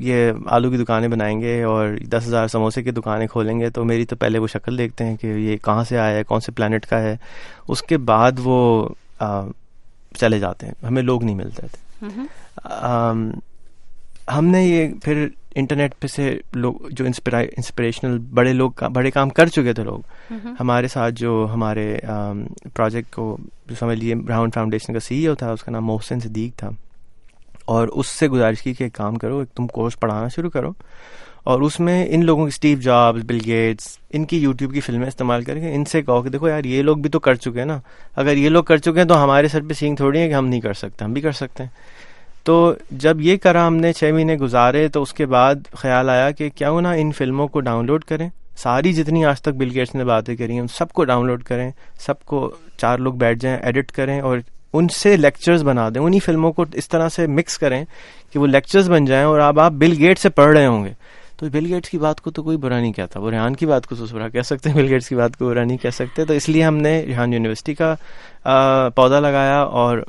یہ آلو کی دکانیں بنائیں گے اور 10,000 سموسے کی دکانیں کھولیں گے, تو میری تو پہلے وہ شکل دیکھتے ہیں کہ یہ کہاں سے آیا ہے, کون سے پلانٹ کا ہے, اس کے بعد وہ چلے جاتے ہیں. ہمیں لوگ نہیں ملتے تھے. ہم نے یہ پھر انٹرنیٹ پہ سے لوگ جو انسپریشنل بڑے لوگ بڑے کام کر چکے تھے لوگ ہمارے ساتھ, جو ہمارے پروجیکٹ کو جو سمجھ لیجیے ریحان فاؤنڈیشن کا CEO تھا, اس کا نام محسن صدیق تھا, اور اس سے گزارش کی کہ ایک کام کرو, ایک تم کورس پڑھانا شروع کرو اور اس میں ان لوگوں کی اسٹیو جابس, بل گیٹس, ان کی یوٹیوب کی فلمیں استعمال کر کے ان سے کہو کہ دیکھو یار یہ لوگ بھی تو کر چکے ہیں نا, اگر یہ لوگ کر چکے ہیں تو ہمارے سر پہ سینگ تھوڑی ہے کہ ہم نہیں کر سکتے, ہم بھی کر سکتے ہیں. تو جب یہ کرا ہم نے 6 مہینے گزارے, تو اس کے بعد خیال آیا کہ کیوں نہ ان فلموں کو ڈاؤن لوڈ کریں, ساری جتنی آج تک بل گیٹس نے باتیں کری ہیں ان سب کو ڈاؤن لوڈ کریں, سب کو 4 لوگ بیٹھ جائیں, ایڈٹ کریں اور ان سے لیکچرز بنا دیں, انہی فلموں کو اس طرح سے مکس کریں کہ وہ لیکچرز بن جائیں, اور اب آپ بل گیٹس سے پڑھ رہے ہوں گے تو بل گیٹس کی بات کو تو کوئی برا نہیں کہتا, وہ ریحان کی بات کو تو برا کہہ سکتے ہیں, بل گیٹس کی بات کو برا نہیں کہہ سکتے. تو اس لیے ہم نے ریحان یونیورسٹی کا پودا لگایا اور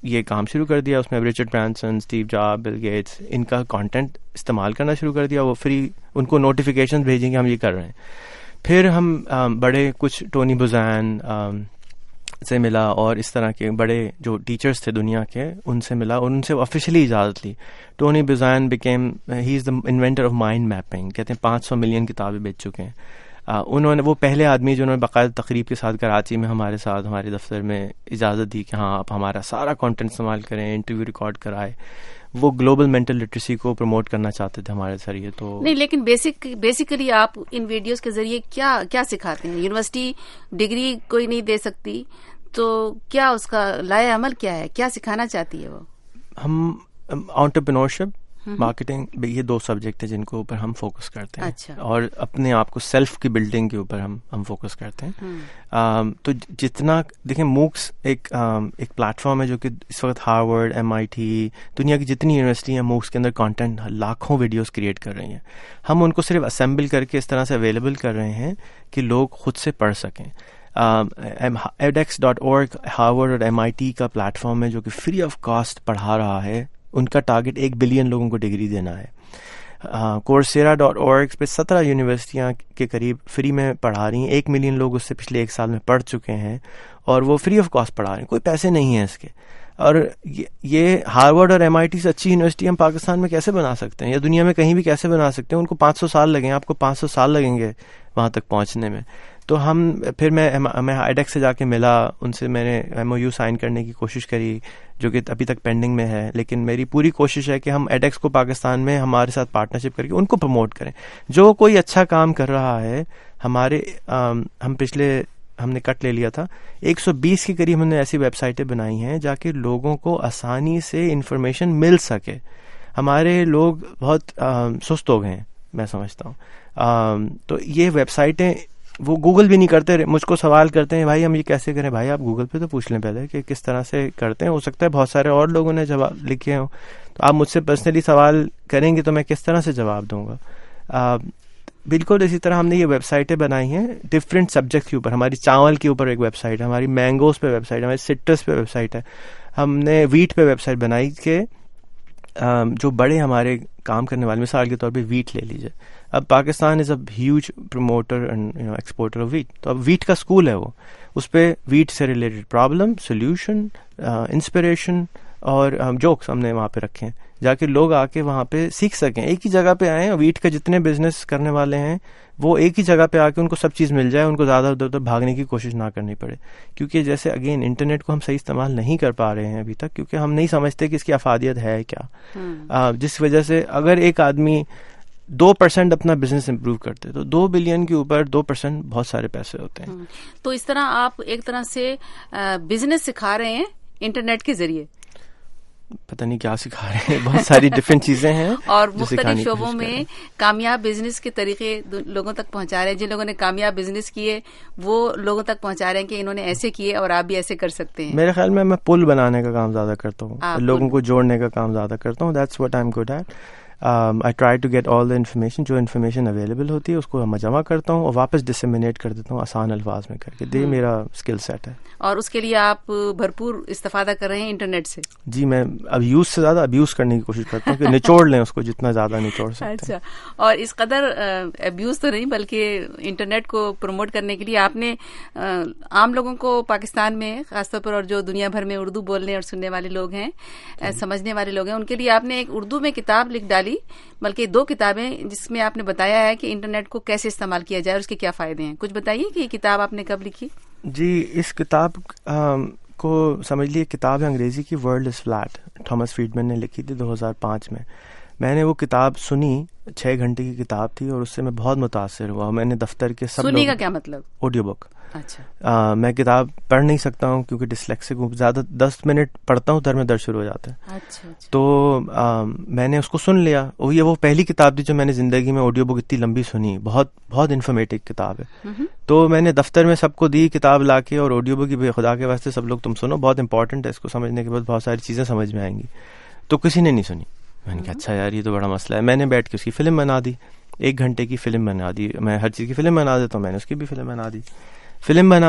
یہ کام شروع کر دیا. اس میں Richard Branson, Steve Jobs, Bill Gates, ان کا کانٹینٹ استعمال کرنا شروع کر دیا. وہ فری ان کو نوٹیفیکیشن بھیجیں کہ ہم یہ کر رہے ہیں. پھر ہم بڑے کچھ ٹونی بوزین سے ملا اور اس طرح کے بڑے جو ٹیچرز تھے دنیا کے ان سے ملا اور ان سے آفیشلی اجازت لی. Tony Buzan became he is the inventor of mind mapping, کہتے ہیں 500 ملین کتابیں بیچ چکے ہیں. انہوں نے وہ پہلے آدمی جنہوں نے باقاعدہ تقریب کے ساتھ کراچی میں ہمارے ساتھ ہمارے دفتر میں اجازت دی کہ ہاں آپ ہمارا سارا کانٹینٹ استعمال کریں, انٹرویو ریکارڈ کرائے. وہ گلوبل مینٹل لٹریسی کو پروموٹ کرنا چاہتے تھے ہمارے ذریعے. تو نہیں, لیکن بیسیکلی آپ ان ویڈیوز کے ذریعے کیا سکھاتے ہیں؟ یونیورسٹی ڈگری کوئی نہیں دے سکتی, تو کیا اس کا لائحہ عمل کیا ہے, کیا سکھانا چاہتی ہے وہ؟ ہم انٹرپرینورشپ, مارکیٹنگ, یہ 2 سبجیکٹ ہیں جن کے اوپر ہم فوکس کرتے ہیں. اچھا. اور اپنے آپ کو سیلف کی بلڈنگ کے اوپر ہم فوکس کرتے ہیں. تو جتنا دیکھیں موکس ایک پلیٹ فارم ہے جو کہ اس وقت ہارورڈ, MIT, دنیا کی جتنی یونیورسٹی ہیں موکس کے اندر کانٹینٹ لاکھوں ویڈیوز کریٹ کر رہی ہیں. ہم ان کو صرف اسمبل کر کے اس طرح سے اویلیبل کر رہے ہیں کہ لوگ خود سے پڑھ سکیں. edX.org ہارورڈ اور MIT کا پلیٹ فارم ہے جو کہ فری آف کاسٹ پڑھا رہا ہے. ان کا ٹارگٹ 1 بلین لوگوں کو ڈگری دینا ہے. coursera.org پہ 17 یونیورسٹیاں کے قریب فری میں پڑھا رہی ہیں. 1 ملین لوگ اس سے پچھلے 1 سال میں پڑھ چکے ہیں اور وہ فری آف کاسٹ پڑھا رہے ہیں, کوئی پیسے نہیں ہیں اس کے. اور یہ ہارورڈ اور MIT سے اچھی یونیورسٹی ہم پاکستان میں کیسے بنا سکتے ہیں یا دنیا میں کہیں بھی کیسے بنا سکتے ہیں؟ ان کو 500 سال لگیں, آپ کو 500 سال لگیں گے وہاں تک پہنچنے میں. تو پھر میں ایڈیکس سے جا کے ملا, ان سے میں نے MOU سائن کرنے کی کوشش کری جو کہ ابھی تک پینڈنگ میں ہے. لیکن میری پوری کوشش ہے کہ ہم ایڈیکس کو پاکستان میں ہمارے ساتھ پارٹنرشپ کر کے ان کو پروموٹ کریں. جو کوئی اچھا کام کر رہا ہے ہم نے کٹ لے لیا تھا 120 کے قریب. ہم نے ایسی ویب سائٹیں بنائی ہیں جا کے لوگوں کو آسانی سے انفارمیشن مل سکے. ہمارے لوگ بہت سست ہو گئے ہیں میں سمجھتا ہوں. تو یہ ویب سائٹیں وہ گوگل بھی نہیں کرتے. مجھ کو سوال کرتے ہیں بھائی ہم یہ کیسے کریں. بھائی آپ گوگل پہ تو پوچھ لیں پہلے کہ کس طرح سے کرتے ہیں. ہو سکتا ہے بہت سارے اور لوگوں نے جواب لکھے ہوں, تو آپ مجھ سے پرسنلی سوال کریں گے تو میں کس طرح سے جواب دوں گا. بالکل اسی طرح ہم نے یہ ویب سائٹیں بنائی ہیں ڈفرینٹ سبجیکٹ کے اوپر. ہماری چاول کے اوپر ایک ویب سائٹ ہے, ہماری مینگوز پہ ویب سائٹ ہے, ہماری سٹرس پہ ویب سائٹ ہے. ہم نے ویٹ پہ ویب سائٹ بنائی کہ جو بڑے ہمارے کام کرنے والے, مثال کے طور پہ ویٹ لے لیجیے. اب Pakistan is a huge promoter and exporter of wheat. تو اب ویٹ کا اسکول ہے, وہ اس پہ ویٹ سے ریلیٹڈ پرابلم, سولوشن, انسپریشن اور جوکس ہم نے وہاں پہ رکھے ہیں, جا کے لوگ آ کے وہاں پہ سیکھ سکیں. ایک ہی جگہ پہ آئیں, ویٹ کا جتنے بزنس کرنے والے ہیں وہ ایک ہی جگہ پہ آ کے ان کو سب چیز مل جائے, ان کو زیادہ ادھر ادھر بھاگنے کی کوشش نہ کرنی پڑے. کیونکہ جیسے اگین انٹرنیٹ کو ہم صحیح استعمال نہیں کر پا رہے ہیں ابھی تک, کیونکہ ہم نہیں سمجھتے کہ اس کی افادیت ہے کیا, جس وجہ سے اگر ایک آدمی 2% اپنا بزنس امپروو کرتے تو 2 بلین کے اوپر 2% بہت سارے پیسے ہوتے ہیں. تو اس طرح آپ ایک طرح سے بزنس سکھا رہے ہیں انٹرنیٹ کے ذریعے. پتہ نہیں کیا سکھا رہے ہیں, بہت ساری ڈفرینٹ چیزیں ہیں اور مختلف شعبوں میں کامیاب بزنس کے طریقے لوگوں تک پہنچا رہے ہیں. جن لوگوں نے کامیاب بزنس کیے وہ لوگوں تک پہنچا رہے ہیں کہ انہوں نے ایسے کیے اور آپ بھی ایسے کر سکتے ہیں. میرے خیال میں پل بنانے کا کام زیادہ کرتا ہوں, لوگوں کو جوڑنے کا کام زیادہ کرتا ہوں. That's what I am good at. I try to get all the information, جو انفارمیشن اویلیبل ہوتی ہے اس کو میں جمع کرتا ہوں اور واپس ڈسیمینیٹ کر دیتا ہوں آسان الفاظ میں کر کے. یہ میرا اسکل سیٹ ہے. اور اس کے لیے آپ بھرپور استفادہ کر رہے ہیں انٹرنیٹ سے. جی, میں اب یوز سے زیادہ ابیوز کرنے کی کوشش کرتا ہوں کہ نچوڑ لیں اس کو جتنا زیادہ نچوڑ سکتے ہیں. اچھا, اور اس قدر ابیوز تو نہیں بلکہ انٹرنیٹ کو پروموٹ کرنے کے لیے آپ نے عام لوگوں کو پاکستان میں خاص طور پر اور جو دنیا بھر میں اردو بولنے اور سننے والے لوگ ہیں, سمجھنے والے لوگ ہیں, ان کے لیے آپ نے ایک اردو میں کتاب لکھ ڈالی, بلکہ 2 کتابیں, جس میں آپ نے بتایا ہے کہ انٹرنیٹ کو کیسے استعمال کیا جائے اور اس کے کیا فائدے ہیں. کچھ بتائیے کہ یہ کتاب آپ نے کب لکھی؟ جی, اس کتاب کو سمجھ لیے کتاب ہے انگریزی کی, ورلڈ از فلیٹ, تھامس فریڈمن نے لکھی تھی 2005 میں. میں نے وہ کتاب سنی, 6 گھنٹے کی کتاب تھی اور اس سے میں بہت متاثر ہوا. میں نے دفتر کے سب سننے کا کیا مطلب؟ Audio book. اچھا, میں کتاب پڑھ نہیں سکتا ہوں کیونکہ ڈسلیکسک ہوں, زیادہ 10 منٹ پڑھتا ہوں در شروع ہو جاتا ہے. اچھا. تو میں نے اس کو سن لیا. وہ پہلی کتاب تھی جو میں نے زندگی میں آڈیو بک اتنی لمبی سنی. بہت بہت انفارمیٹو کتاب ہے. تو میں نے دفتر میں سب کو دی کتاب لا کے, اور آڈیو بک کی خدا کے واسطے سب لوگ تم سنو, بہت امپورٹنٹ ہے, اس کو سمجھنے کے بعد بہت ساری چیزیں سمجھ میں آئیں گی. تو کسی نے نہیں سنی. میں نے کہا اچھا یار یہ تو بڑا مسئلہ ہے. میں نے بیٹھ کے اس کی فلم بنا دی, 1 گھنٹے کی فلم بنا دی. میں ہر چیز کی فلم بنا دیتا ہوں, میں نے اس کی بھی فلم بنا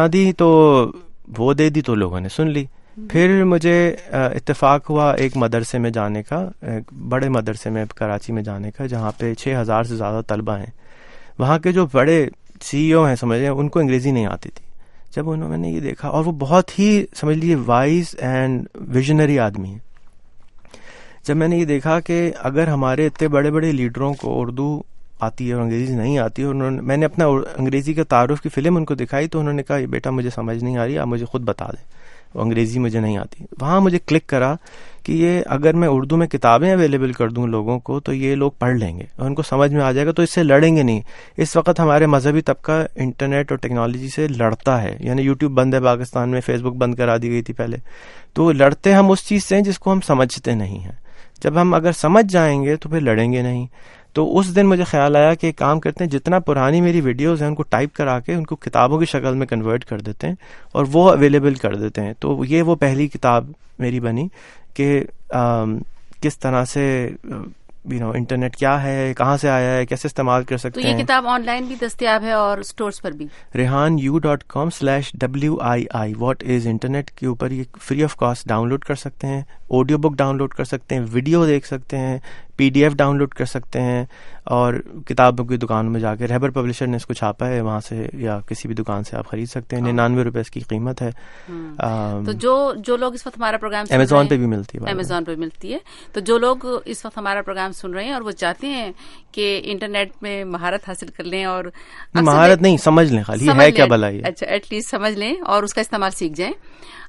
دی. تو وہ دے دی تو لوگوں نے سن لی. پھر مجھے اتفاق ہوا ایک مدرسے میں جانے کا, ایک بڑے مدرسے میں کراچی میں جانے کا, جہاں پہ 6000 سے زیادہ طلبہ ہیں. وہاں کے جو بڑے CEO ہیں سمجھ لیں, ان کو انگریزی نہیں آتی تھی. جب میں نے یہ دیکھا, اور وہ بہت ہی سمجھ لیجیے وائز اینڈ ویژنری آدمی ہیں. جب میں نے یہ دیکھا کہ اگر ہمارے اتنے بڑے بڑے لیڈروں کو اردو آتی ہے اور انگریزی نہیں آتی, اور میں نے اپنا انگریزی کا تعارف کی فلم ان کو دکھائی, تو انہوں نے کہا بیٹا مجھے سمجھ نہیں آ رہی, آپ مجھے خود بتا دیں, وہ انگریزی مجھے نہیں آتی. وہاں مجھے کلک کرا کہ یہ اگر میں اردو میں کتابیں اویلیبل کر دوں لوگوں کو تو یہ لوگ پڑھ لیں گے اور ان کو سمجھ میں آ جائے گا, تو اس سے لڑیں گے نہیں. اس وقت ہمارے مذہبی طبقہ انٹرنیٹ اور ٹیکنالوجی سے لڑتا ہے, یعنی یوٹیوب بند ہے پاکستان میں, فیس بک بند کرا دی گئی تھی پہلے. تو لڑتے ہم اس چیز سے ہیں جس کو ہم سمجھتے نہیں ہیں. جب ہم اگر سمجھ جائیں گے تو پھر لڑیں گے نہیں. تو اس دن مجھے خیال آیا کہ ایک کام کرتے ہیں, جتنا پرانی میری ویڈیوز ہیں ان کو ٹائپ کرا کے ان کو کتابوں کی شکل میں کنورٹ کر دیتے ہیں اور وہ اویلیبل کر دیتے ہیں. تو یہ وہ پہلی کتاب میری بنی کہ کس طرح سے انٹرنیٹ کیا ہے, کہاں سے آیا ہے, کیسے استعمال کر سکتے ہیں. تو یہ کتاب آن لائن بھی دستیاب ہے اور اسٹورز پر بھی. rehanyu.com/wii واٹ از انٹرنیٹ کے اوپر یہ free of cost download کر سکتے ہیں, آڈیو بک ڈاؤن لوڈ کر سکتے ہیں, ویڈیو دیکھ سکتے ہیں, PDF ڈاؤن لوڈ کر سکتے ہیں, اور کتابوں کی دکانوں میں جا کے رہبر پبلشر نے اس کو چھاپا ہے, وہاں سے یا کسی بھی دکان سے آپ خرید سکتے ہیں. 99 روپے اس کی قیمت ہے. تو جو لوگ اس وقت ہمارا پروگرام Amazon پہ بھی ملتی ہے. Amazon پہ ملتی ہے. تو جو لوگ اس وقت ہمارا پروگرام سن رہے ہیں اور وہ چاہتے ہیں کہ انٹرنیٹ میں مہارت حاصل کر لیں, اور مہارت نہیں سمجھ لیں, خالی ہے کیا بلائی. اچھا, ایٹ لیسٹ سمجھ لیں اور اس کا استعمال سیکھ جائیں.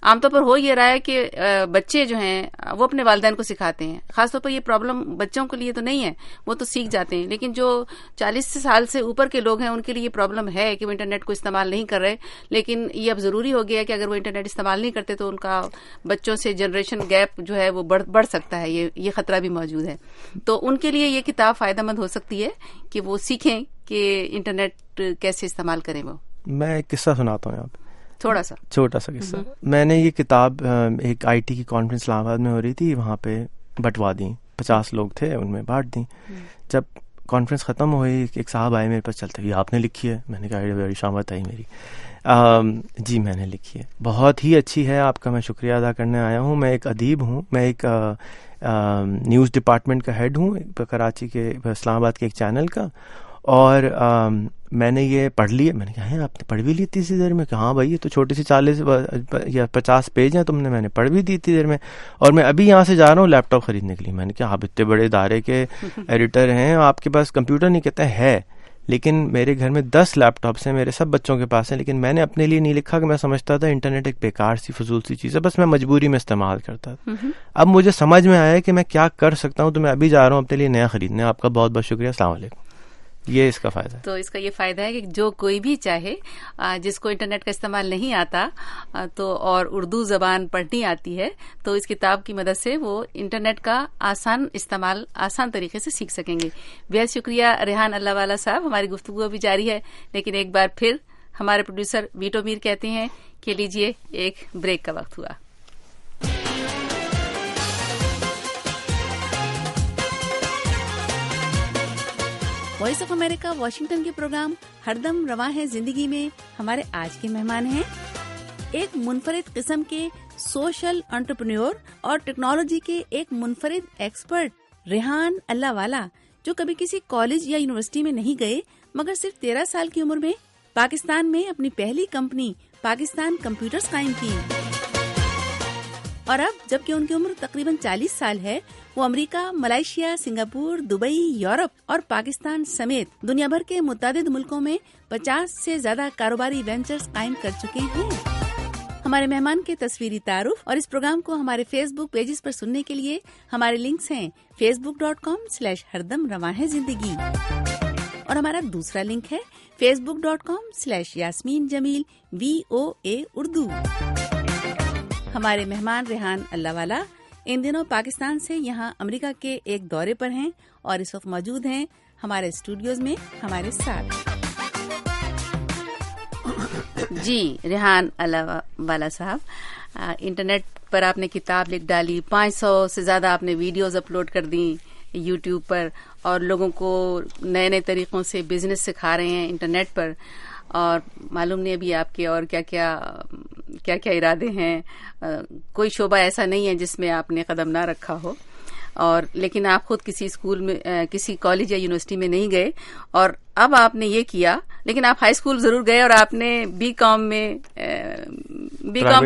عام طور پر ہو یہ رہا ہے کہ بچے جو ہیں وہ اپنے والدین کو سکھاتے ہیں. خاص طور پر یہ پرابلم بچوں کے لیے تو نہیں ہے, وہ تو سیکھ جاتے ہیں, لیکن جو 40 سال سے اوپر کے لوگ ہیں ان کے لیے یہ پرابلم ہے کہ وہ انٹرنیٹ کو استعمال نہیں کر رہے. لیکن یہ اب ضروری ہو گیا ہے کہ اگر وہ انٹرنیٹ استعمال نہیں کرتے تو ان کا بچوں سے جنریشن گیپ جو ہے وہ بڑھ سکتا ہے, یہ خطرہ بھی موجود ہے. تو ان کے لیے یہ کتاب فائدہ مند ہو سکتی ہے کہ وہ سیکھیں کہ انٹرنیٹ کیسے استعمال کریں. وہ میں ایک قصہ سناتا ہوں آپ, چھوٹا سا قصہ. میں نے یہ کتاب ایک IT کی کانفرنس اسلام آباد میں ہو رہی تھی, وہاں پہ بٹوا دیں, 50 لوگ تھے, ان میں بانٹ دیں. جب کانفرنس ختم ہوئی ایک صاحب آئے میرے پاس, چلتے ہوئے آپ نے لکھی ہے. میں نے کہا بڑی شامت آئی میری. جی میں نے لکھی ہے, بہت ہی اچھی ہے. آپ کا میں شکریہ ادا کرنے آیا ہوں. میں ایک ادیب ہوں, میں ایک نیوز ڈپارٹمنٹ کا ہیڈ ہوں کراچی کے اسلام آباد کے ایک چینل کا, اور میں نے یہ پڑھ لی ہے. میں نے کہا ہے آپ نے پڑھ بھی لی تھی اسی دیر میں؟ کہ ہاں بھائی یہ تو چھوٹی سی 40 یا 50 پیج ہیں تم نے, میں نے پڑھ بھی دی تھی دیر میں. اور میں ابھی یہاں سے جا رہا ہوں لیپ ٹاپ خریدنے کے لیے. میں نے کہا آپ اتنے بڑے ادارے کے ایڈیٹر ہیں, آپ کے پاس کمپیوٹر نہیں؟ کہتے ہے لیکن میرے گھر میں 10 لیپ ٹاپس ہیں, میرے سب بچوں کے پاس ہیں, لیکن میں نے اپنے لیے نہیں لکھا کہ میں سمجھتا تھا انٹرنیٹ ایک بیکار سی فضول سی چیز ہے, بس میں مجبوری میں استعمال کرتا تھا. اب مجھے سمجھ میں آیا کہ میں کیا کر سکتا ہوں, تو میں ابھی جا رہا ہوں اپنے لیے نیا خریدنے. آپ کا بہت بہت شکریہ. السلام علیکم. یہ اس کا فائدہ ہے. تو اس کا یہ فائدہ ہے کہ جو کوئی بھی چاہے, جس کو انٹرنیٹ کا استعمال نہیں آتا تو اور اردو زبان پڑھنی آتی ہے, تو اس کتاب کی مدد سے وہ انٹرنیٹ کا آسان استعمال آسان طریقے سے سیکھ سکیں گے. بہت شکریہ ریحان اللہ والا صاحب. ہماری گفتگو ابھی جاری ہے, لیکن ایک بار پھر ہمارے پروڈیوسر ویٹو میر کہتے ہیں کہ لیجیے ایک بریک کا وقت ہوا. وائس آف امریکہ واشنگٹن کے پروگرام ہر دم رواں ہے زندگی میں ہمارے آج کے مہمان ہیں ایک منفرد قسم کے سوشل انٹرپرینور اور ٹیکنالوجی کے ایک منفرد ایکسپرٹ ریحان اللہ والا, جو کبھی کسی کالج یا یونیورسٹی میں نہیں گئے مگر صرف 13 سال کی عمر میں پاکستان میں اپنی پہلی کمپنی پاکستان کمپیوٹرز قائم کی, اور اب جبکہ ان کی عمر تقریباً 40 سال ہے, وہ امریکہ, ملائیشیا, سنگاپور, دبئی, یورپ اور پاکستان سمیت دنیا بھر کے متعدد ملکوں میں 50 سے زیادہ کاروباری وینچرز قائم کر چکے ہیں. ہمارے مہمان کے تصویری تعارف اور اس پروگرام کو ہمارے فیس بک پیجز پر سننے کے لیے ہمارے لنکس ہیں facebook.com/ہردم رواں ہے زندگی, اور ہمارا دوسرا لنک ہے facebook.com/یاسمین جمیل VOA اردو. ہمارے مہمان ریحان اللہ والا ان دنوں پاکستان سے یہاں امریکہ کے ایک دورے پر ہیں اور اس وقت موجود ہیں ہمارے اسٹوڈیوز میں ہمارے ساتھ. جی ریحان اللہ والا صاحب, انٹرنیٹ پر آپ نے کتاب لکھ ڈالی, 500 سے زیادہ آپ نے ویڈیوز اپلوڈ کر دیں یوٹیوب پر, اور لوگوں کو نئے نئے طریقوں سے بزنس سکھا رہے ہیں انٹرنیٹ پر, اور معلوم نہیں ابھی آپ کے اور کیا کیا ارادے ہیں. کوئی شعبہ ایسا نہیں ہے جس میں آپ نے قدم نہ رکھا ہو, اور لیکن آپ خود کسی اسکول میں, کسی کالج یا یونیورسٹی میں نہیں گئے, اور اب آپ نے یہ کیا, لیکن آپ ہائی اسکول ضرور گئے اور آپ نے بی کام کی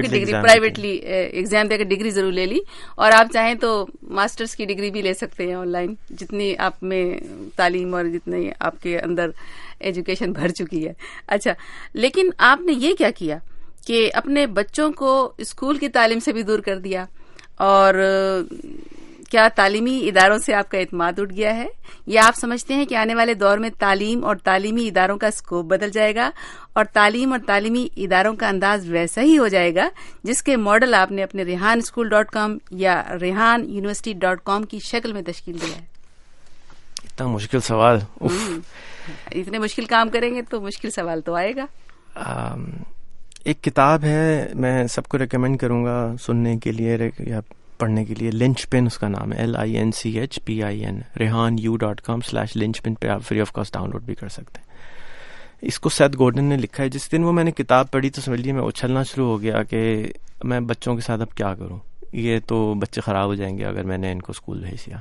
ڈگری پرائیویٹلی ایگزام دے کر ڈگری ضرور لے لی, اور آپ چاہیں تو ماسٹرز کی ڈگری بھی لے سکتے ہیں آن لائن, جتنی آپ میں تعلیم اور جتنی آپ کے اندر ایجوکیشن بھر چکی ہے. اچھا, لیکن آپ نے یہ کیا کیا کہ اپنے بچوں کو اسکول کی تعلیم سے بھی دور کر دیا, اور کیا تعلیمی اداروں سے آپ کا اعتماد اٹھ گیا ہے, یا آپ سمجھتے ہیں کہ آنے والے دور میں تعلیم اور تعلیمی اداروں کا اسکوپ بدل جائے گا اور تعلیم اور تعلیمی اداروں کا انداز ویسا ہی ہو جائے گا جس کے ماڈل آپ نے اپنے rehanschool.com یا rehanuniversity.com کی شکل میں تشکیل دیا ہے؟ اتنا مشکل سوال. اتنے مشکل کام کریں گے تو مشکل سوال تو آئے گا. ایک کتاب ہے, میں سب کو ریکمینڈ کروں گا سننے کے لیے یا پڑھنے کے لیے, لنچ پن اس کا نام ہے, LINCHPIN, rehanU.com/linchpin پہ آپ free of cost download بھی کر سکتے ہیں. اس کو سیتھ گورڈن نے لکھا ہے. جس دن وہ میں نے کتاب پڑھی تو سمجھ لیے میں اچھلنا شروع ہو گیا کہ میں بچوں کے ساتھ اب کیا کروں, یہ تو بچے خراب ہو جائیں گے اگر میں نے ان کو اسکول بھیج دیا.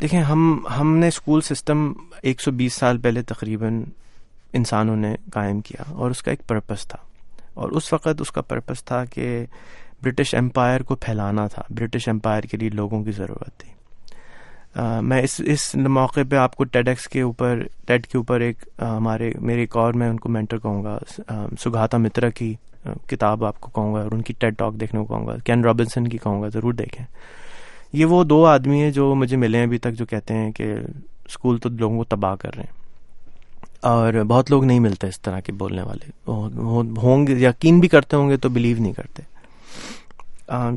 دیکھیں, ہم نے اسکول سسٹم 120 سال پہلے تقریباً انسانوں نے قائم کیا, اور اس کا ایک پرپس تھا, اور اس وقت اس کا پرپس تھا کہ برٹش امپائر کو پھیلانا تھا. برٹش امپائر کے لیے لوگوں کی ضرورت تھی. میں اس موقع پہ آپ کو ٹیڈ کے اوپر ایک میرے ایک اور میں ان کو مینٹر کہوں گا, سگاتا مترا کی کتاب آپ کو کہوں گا, اور ان کی ٹیڈ ٹاک دیکھنے کو کہوں گا, کین رابنسن کی کہوں گا, ضرور دیکھیں. یہ وہ 2 آدمی ہیں جو مجھے ملے ہیں ابھی تک جو کہتے ہیں کہ اسکول تو لوگوں کو تباہ کر رہے ہیں, اور بہت لوگ نہیں ملتے اس طرح کے بولنے والے. ہوں گے, یقین بھی کرتے ہوں گے تو بلیو نہیں کرتے.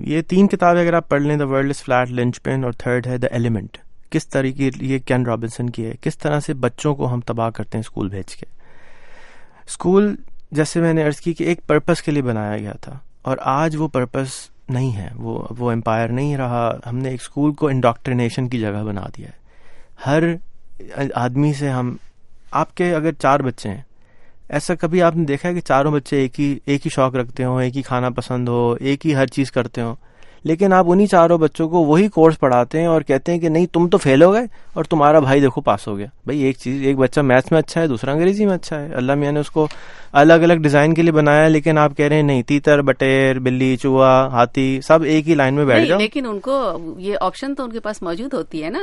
یہ 3 کتابیں اگر آپ پڑھ لیں, the world is flat, linchpin, اور تھرڈ ہے دا ایلیمنٹ. کس طریقے, یہ کین رابنسن کی ہے, کس طرح سے بچوں کو ہم تباہ کرتے ہیں اسکول بھیج کے. اسکول جیسے میں نے عرض کی کہ ایک پرپس کے لیے بنایا گیا تھا, اور آج وہ پرپس نہیں ہے, وہ امپائر نہیں رہا. ہم نے ایک اسکول کو انڈاکٹرینیشن کی جگہ بنا دیا ہے. ہر آدمی سے آپ کے اگر 4 بچے ہیں ایسا کبھی آپ نے دیکھا ہے کہ چاروں بچے ایک ہی شوق رکھتے ہوں, ایک ہی کھانا پسند ہو, ایک ہی ہر چیز کرتے ہوں, لیکن آپ انہی چاروں بچوں کو وہی کورس پڑھاتے ہیں اور کہتے ہیں کہ نہیں تم تو فیل ہو گئے اور تمہارا بھائی دیکھو پاس ہو گیا. بھائی ایک بچہ میتھس میں اچھا ہے, دوسرا انگریزی میں اچھا ہے, اللہ میاں نے اس کو الگ الگ ڈیزائن کے لیے بنایا ہے, لیکن آپ کہہ رہے ہیں نہیں تیتر, بٹیر, بلی, چوہا, ہاتھی سب ایک ہی لائن میں بیٹھ جاؤ. لیکن ان کو یہ آپشن تو ان کے پاس موجود ہوتی ہے نا,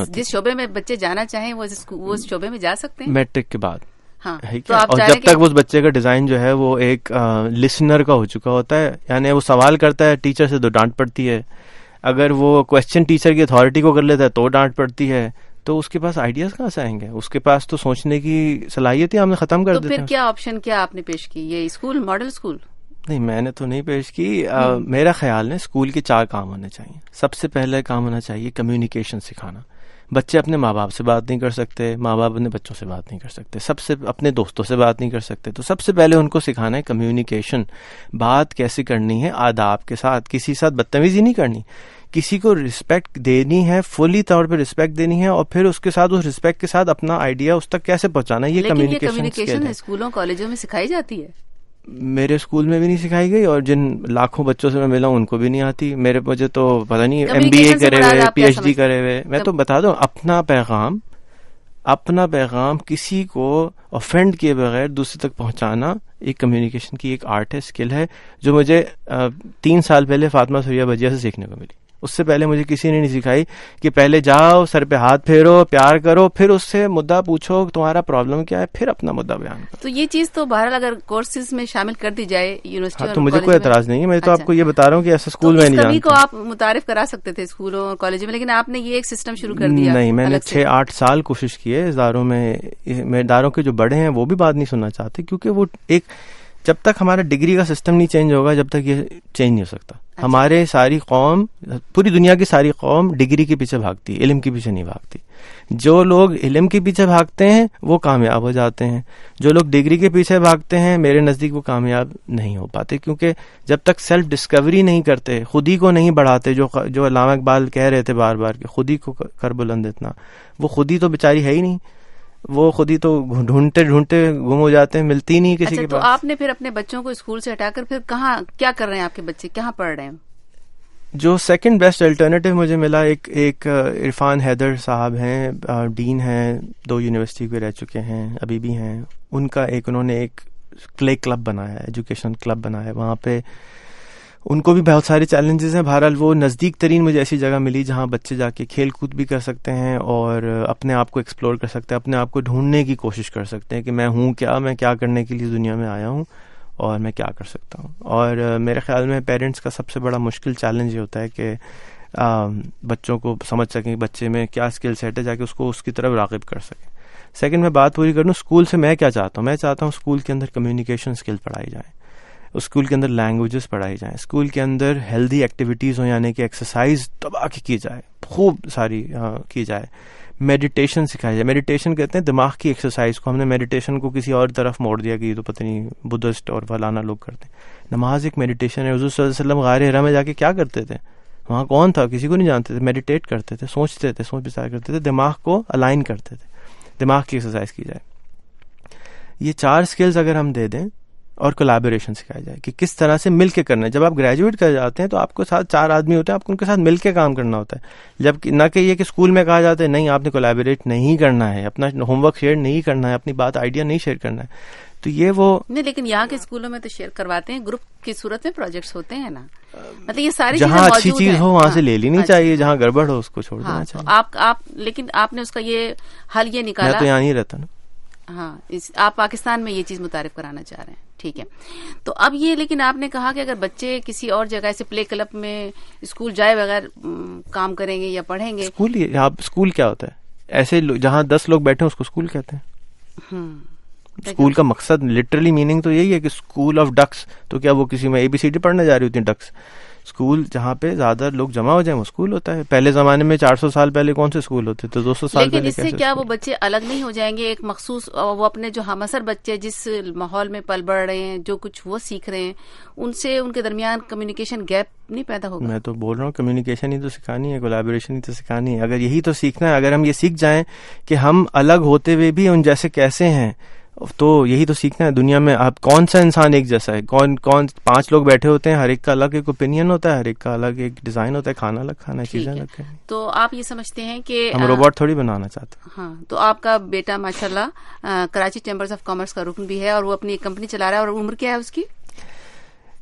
جس شعبے میں بچے جانا چاہیں وہ اس شعبے میں جا سکتے ہیں میٹرک کے بعد. ہاں, اور جب تک اس بچے کا ڈیزائن جو ہے وہ ایک لسنر کا ہو چکا ہوتا ہے, یعنی وہ سوال کرتا ہے ٹیچر سے تو ڈانٹ پڑتی ہے, اگر وہ کوشچن ٹیچر کی اتھارٹی کو کر لیتا ہے تو ڈانٹ پڑتی ہے, تو اس کے پاس آئیڈیاز کہاں سے آئیں گے, اس کے پاس تو سوچنے کی صلاحیت ہی ہم نے ختم کر دی. تو پھر کیا آپشن کیا آپ نے پیش کی, یہ اسکول ماڈل اسکول؟ نہیں, میں نے تو نہیں پیش کی. میرا خیال ہے اسکول کے 4 کام ہونے چاہیے. سب سے پہلے کام ہونا چاہیے کمیونیکیشن سکھانا. بچے اپنے ماں باپ سے بات نہیں کر سکتے, ماں باپ اپنے بچوں سے بات نہیں کر سکتے, سب سے اپنے دوستوں سے بات نہیں کر سکتے, تو سب سے پہلے ان کو سکھانا ہے کمیونیکیشن. بات کیسے کرنی ہے, آداب کے ساتھ, کسی ساتھ بدتمیزی نہیں کرنی, کسی کو رسپیکٹ دینی ہے, فلی طور پہ رسپیکٹ دینی ہے, اور پھر اس کے ساتھ اس رسپیکٹ کے ساتھ اپنا آئیڈیا اس تک کیسے پہنچانا ہے, یہ کمیونیکیشن اسکولوں کالجوں میں سکھائی جاتی ہے. میرے اسکول میں بھی نہیں سکھائی گئی, اور جن لاکھوں بچوں سے میں ملا ہوں ان کو بھی نہیں آتی. مجھے تو پتہ نہیں, MBA کرے ہوئے, PhD کرے ہوئے. میں تو بتا دوں, اپنا پیغام کسی کو آفینڈ کیے بغیر دوسرے تک پہنچانا ایک کمیونیکیشن کی ایک آرٹ ہے, اسکل ہے, جو مجھے 3 سال پہلے فاطمہ سوریا بجیا سے سیکھنے کو ملی. اس سے پہلے مجھے کسی نے نہیں سکھائی کہ پہلے جاؤ, سر پہ ہاتھ پھیرو, پیار کرو, پھر اس سے مدعا پوچھو تمہارا پرابلم کیا ہے, پھر اپنا مدعا بیان کرو. تو یہ چیز تو بہرحال اگر کورسز میں شامل کر دی جائے یونیورسٹی, تو مجھے کوئی اعتراض نہیں ہے. میں تو آپ کو یہ بتا رہا ہوں کہ ایسا اسکول میں نہیں جانتا. کو آپ متعارف کرا سکتے تھے اسکولوں اور کالجوں میں, لیکن آپ نے یہ ایک سسٹم شروع کر دیا. نہیں, میں نے 6-8 سال کوشش کی ہے اداروں میں. اداروں کے جو بڑے ہیں وہ بھی بات نہیں سننا چاہتے, کیونکہ وہ ایک, جب تک ہمارا ڈگری کا سسٹم نہیں چینج ہوگا جب تک یہ چینج نہیں ہو سکتا. ہمارے ساری قوم, پوری دنیا کی ساری قوم ڈگری کے پیچھے بھاگتی ہے, علم کے پیچھے نہیں بھاگتی. جو لوگ علم کے پیچھے بھاگتے ہیں وہ کامیاب ہو جاتے ہیں, جو لوگ ڈگری کے پیچھے بھاگتے ہیں میرے نزدیک وہ کامیاب نہیں ہو پاتے, کیونکہ جب تک سیلف ڈسکوری نہیں کرتے, خود ہی کو نہیں بڑھاتے, جو علامہ اقبال کہہ رہے تھے بار بار کہ خود ہی کو کر بلند اتنا, وہ خود ہی تو بیچاری ہے ہی نہیں, وہ خود ہی تو ڈھونڈتے ڈھونڈتے گم ہو جاتے ہیں, ملتی نہیں کسی کے پاس. تو آپ نے پھر اپنے بچوں کو اسکول سے ہٹا کر پھر کہاں کیا کر رہے ہیں, آپ کے بچے کہاں پڑھ رہے ہیں؟ جو سیکنڈ بیسٹ الٹرنیٹیو مجھے ملا, ایک عرفان حیدر صاحب ہیں, ڈین ہیں, 2 یونیورسٹی پہ رہ چکے ہیں, ابھی بھی ہیں. ان کا انہوں نے ایک کلے کلب بنایا ہے, ایجوکیشن کلب بنایا ہے. وہاں پہ ان کو بھی بہت سارے چیلنجز ہیں. بہرحال وہ نزدیک ترین مجھے ایسی جگہ ملی جہاں بچے جا کے کھیل کود بھی کر سکتے ہیں اور اپنے آپ کو ایکسپلور کر سکتے ہیں, اپنے آپ کو ڈھونڈنے کی کوشش کر سکتے ہیں کہ میں ہوں کیا, میں کیا کرنے کے لیے دنیا میں آیا ہوں اور میں کیا کر سکتا ہوں. اور میرے خیال میں پیرنٹس کا سب سے بڑا مشکل چیلنج یہ ہوتا ہے کہ بچوں کو سمجھ سکیں کہ بچے میں کیا اسکل سیٹ ہے, جا کے اس کو اس کی طرف راغب کر سکیں. سیکنڈ میں بات پوری کر لوں, اسکول سے میں کیا چاہتا ہوں. میں چاہتا ہوں اسکول کے اندر کمیونیکیشن اسکل پڑھائی جائیں, اسکول کے اندر لینگویجز پڑھائی جائیں, اسکول کے اندر ہیلدی ایکٹیویٹیز ہوں, یعنی کہ ایکسرسائز دبا کے کی جائے, خوب ساری کی جائے. میڈیٹیشن سکھائی جائے. میڈیٹیشن کہتے ہیں دماغ کی ایکسرسائز کو. ہم نے میڈیٹیشن کو کسی اور طرف موڑ دیا کہ یہ تو پتہ نہیں بدھسٹ اور فلانا لوگ کرتے ہیں. نماز ایک میڈیٹیشن ہے. حضور صلی اللہ علیہ وسلم غار حرا میں جا کے کیا کرتے تھے, وہاں کون تھا کسی کو نہیں جانتے تھے, میڈیٹیٹ کرتے تھے, سوچتے تھے, سوچ بچار کرتے تھے, دماغ کو الائن کرتے تھے, دماغ کی ایکسرسائز کی جائے. یہ 4 اسکلز اگر ہم دے دیں اور کولیبوریشن سکھایا جائے کہ کس طرح سے مل کے کرنا ہے. جب آپ گریجویٹ کر جاتے ہیں تو آپ کو ساتھ 4 آدمی ہوتے ہیں, آپ کو ان کے ساتھ مل کے کام کرنا ہوتا ہے. جب نہ کہ یہ کہ اسکول میں کہا جاتا ہے نہیں آپ نے کولیبوریٹ نہیں کرنا ہے, اپنا ہوم ورک شیئر نہیں کرنا ہے, اپنی بات آئیڈیا نہیں شیئر کرنا ہے. تو یہ وہ نہیں, لیکن یہاں کے اسکولوں میں تو شیئر کرواتے ہیں, گروپ کی صورت میں پروجیکٹس ہوتے ہیں نا, مطلب یہ ساری جہاں اچھی چیز ہو وہاں سے لے لینی چاہیے, جہاں گڑبڑ ہو اس کو چھوڑ دینا چاہیے. آپ لیکن آپ نے اس کا یہ حل یہ نکالا. میں تو یہاں نہیں رہتا نا. ہاں, آپ پاکستان میں یہ چیز متعارف کرانا چاہ رہے ہیں, ٹھیک ہے. تو اب یہ, لیکن آپ نے کہا کہ اگر بچے کسی اور جگہ سے پلے کلب میں اسکول جائے بغیر کام کریں گے یا پڑھیں گے. اسکول کیا ہوتا ہے, ایسے جہاں 10 لوگ بیٹھے ہیں اس کو اسکول کہتے ہیں. اسکول کا مقصد لٹرلی میننگ تو یہی ہے کہ اسکول آف ڈکس. تو کیا وہ کسی میں ABCD پڑھنے جا رہی ہوتی ہیں ڈکس؟ اسکول جہاں پہ زیادہ لوگ جمع ہو جائیں وہ اسکول ہوتا ہے. پہلے زمانے میں 400 سال پہلے کون سے اسکول ہوتے تھے, 200 سال پہلے. لیکن اس سے کیا وہ بچے الگ نہیں ہو جائیں گے, ایک مخصوص وہ اپنے جو ہم اثر بچے جس ماحول میں پل بڑھ رہے ہیں, جو کچھ وہ سیکھ رہے ہیں, ان سے ان کے درمیان کمیونیکیشن گیپ نہیں پیدا ہوگا؟ میں تو بول رہا ہوں کمیونیکیشن ہی تو سکھانی ہے, کولیبوریشن ہی تو سکھانی ہے. اگر یہی تو سیکھنا ہے, اگر ہم یہ سیکھ جائیں کہ ہم الگ ہوتے ہوئے بھی ان جیسے کیسے ہیں تو یہی تو سیکھنا ہے دنیا میں. آپ کون سا انسان ایک جیسا ہے؟ کون 5 لوگ بیٹھے ہوتے ہیں, ہر ایک کا الگ ایک اوپینین ہوتا ہے, ہر ایک کا الگ ایک ڈیزائن ہوتا ہے, کھانا الگ کھانا ہے, چیزیں الگ کرنی. تو آپ یہ سمجھتے ہیں کہ ہم روبوٹ تھوڑی بنانا چاہتے ہیں. ہاں, تو آپ کا بیٹا ماشاءاللہ کراچی چیمبرز آف کامرس کا رکن بھی ہے اور وہ اپنی ایک کمپنی چلا رہا ہے, اور عمر کیا ہے اس کی؟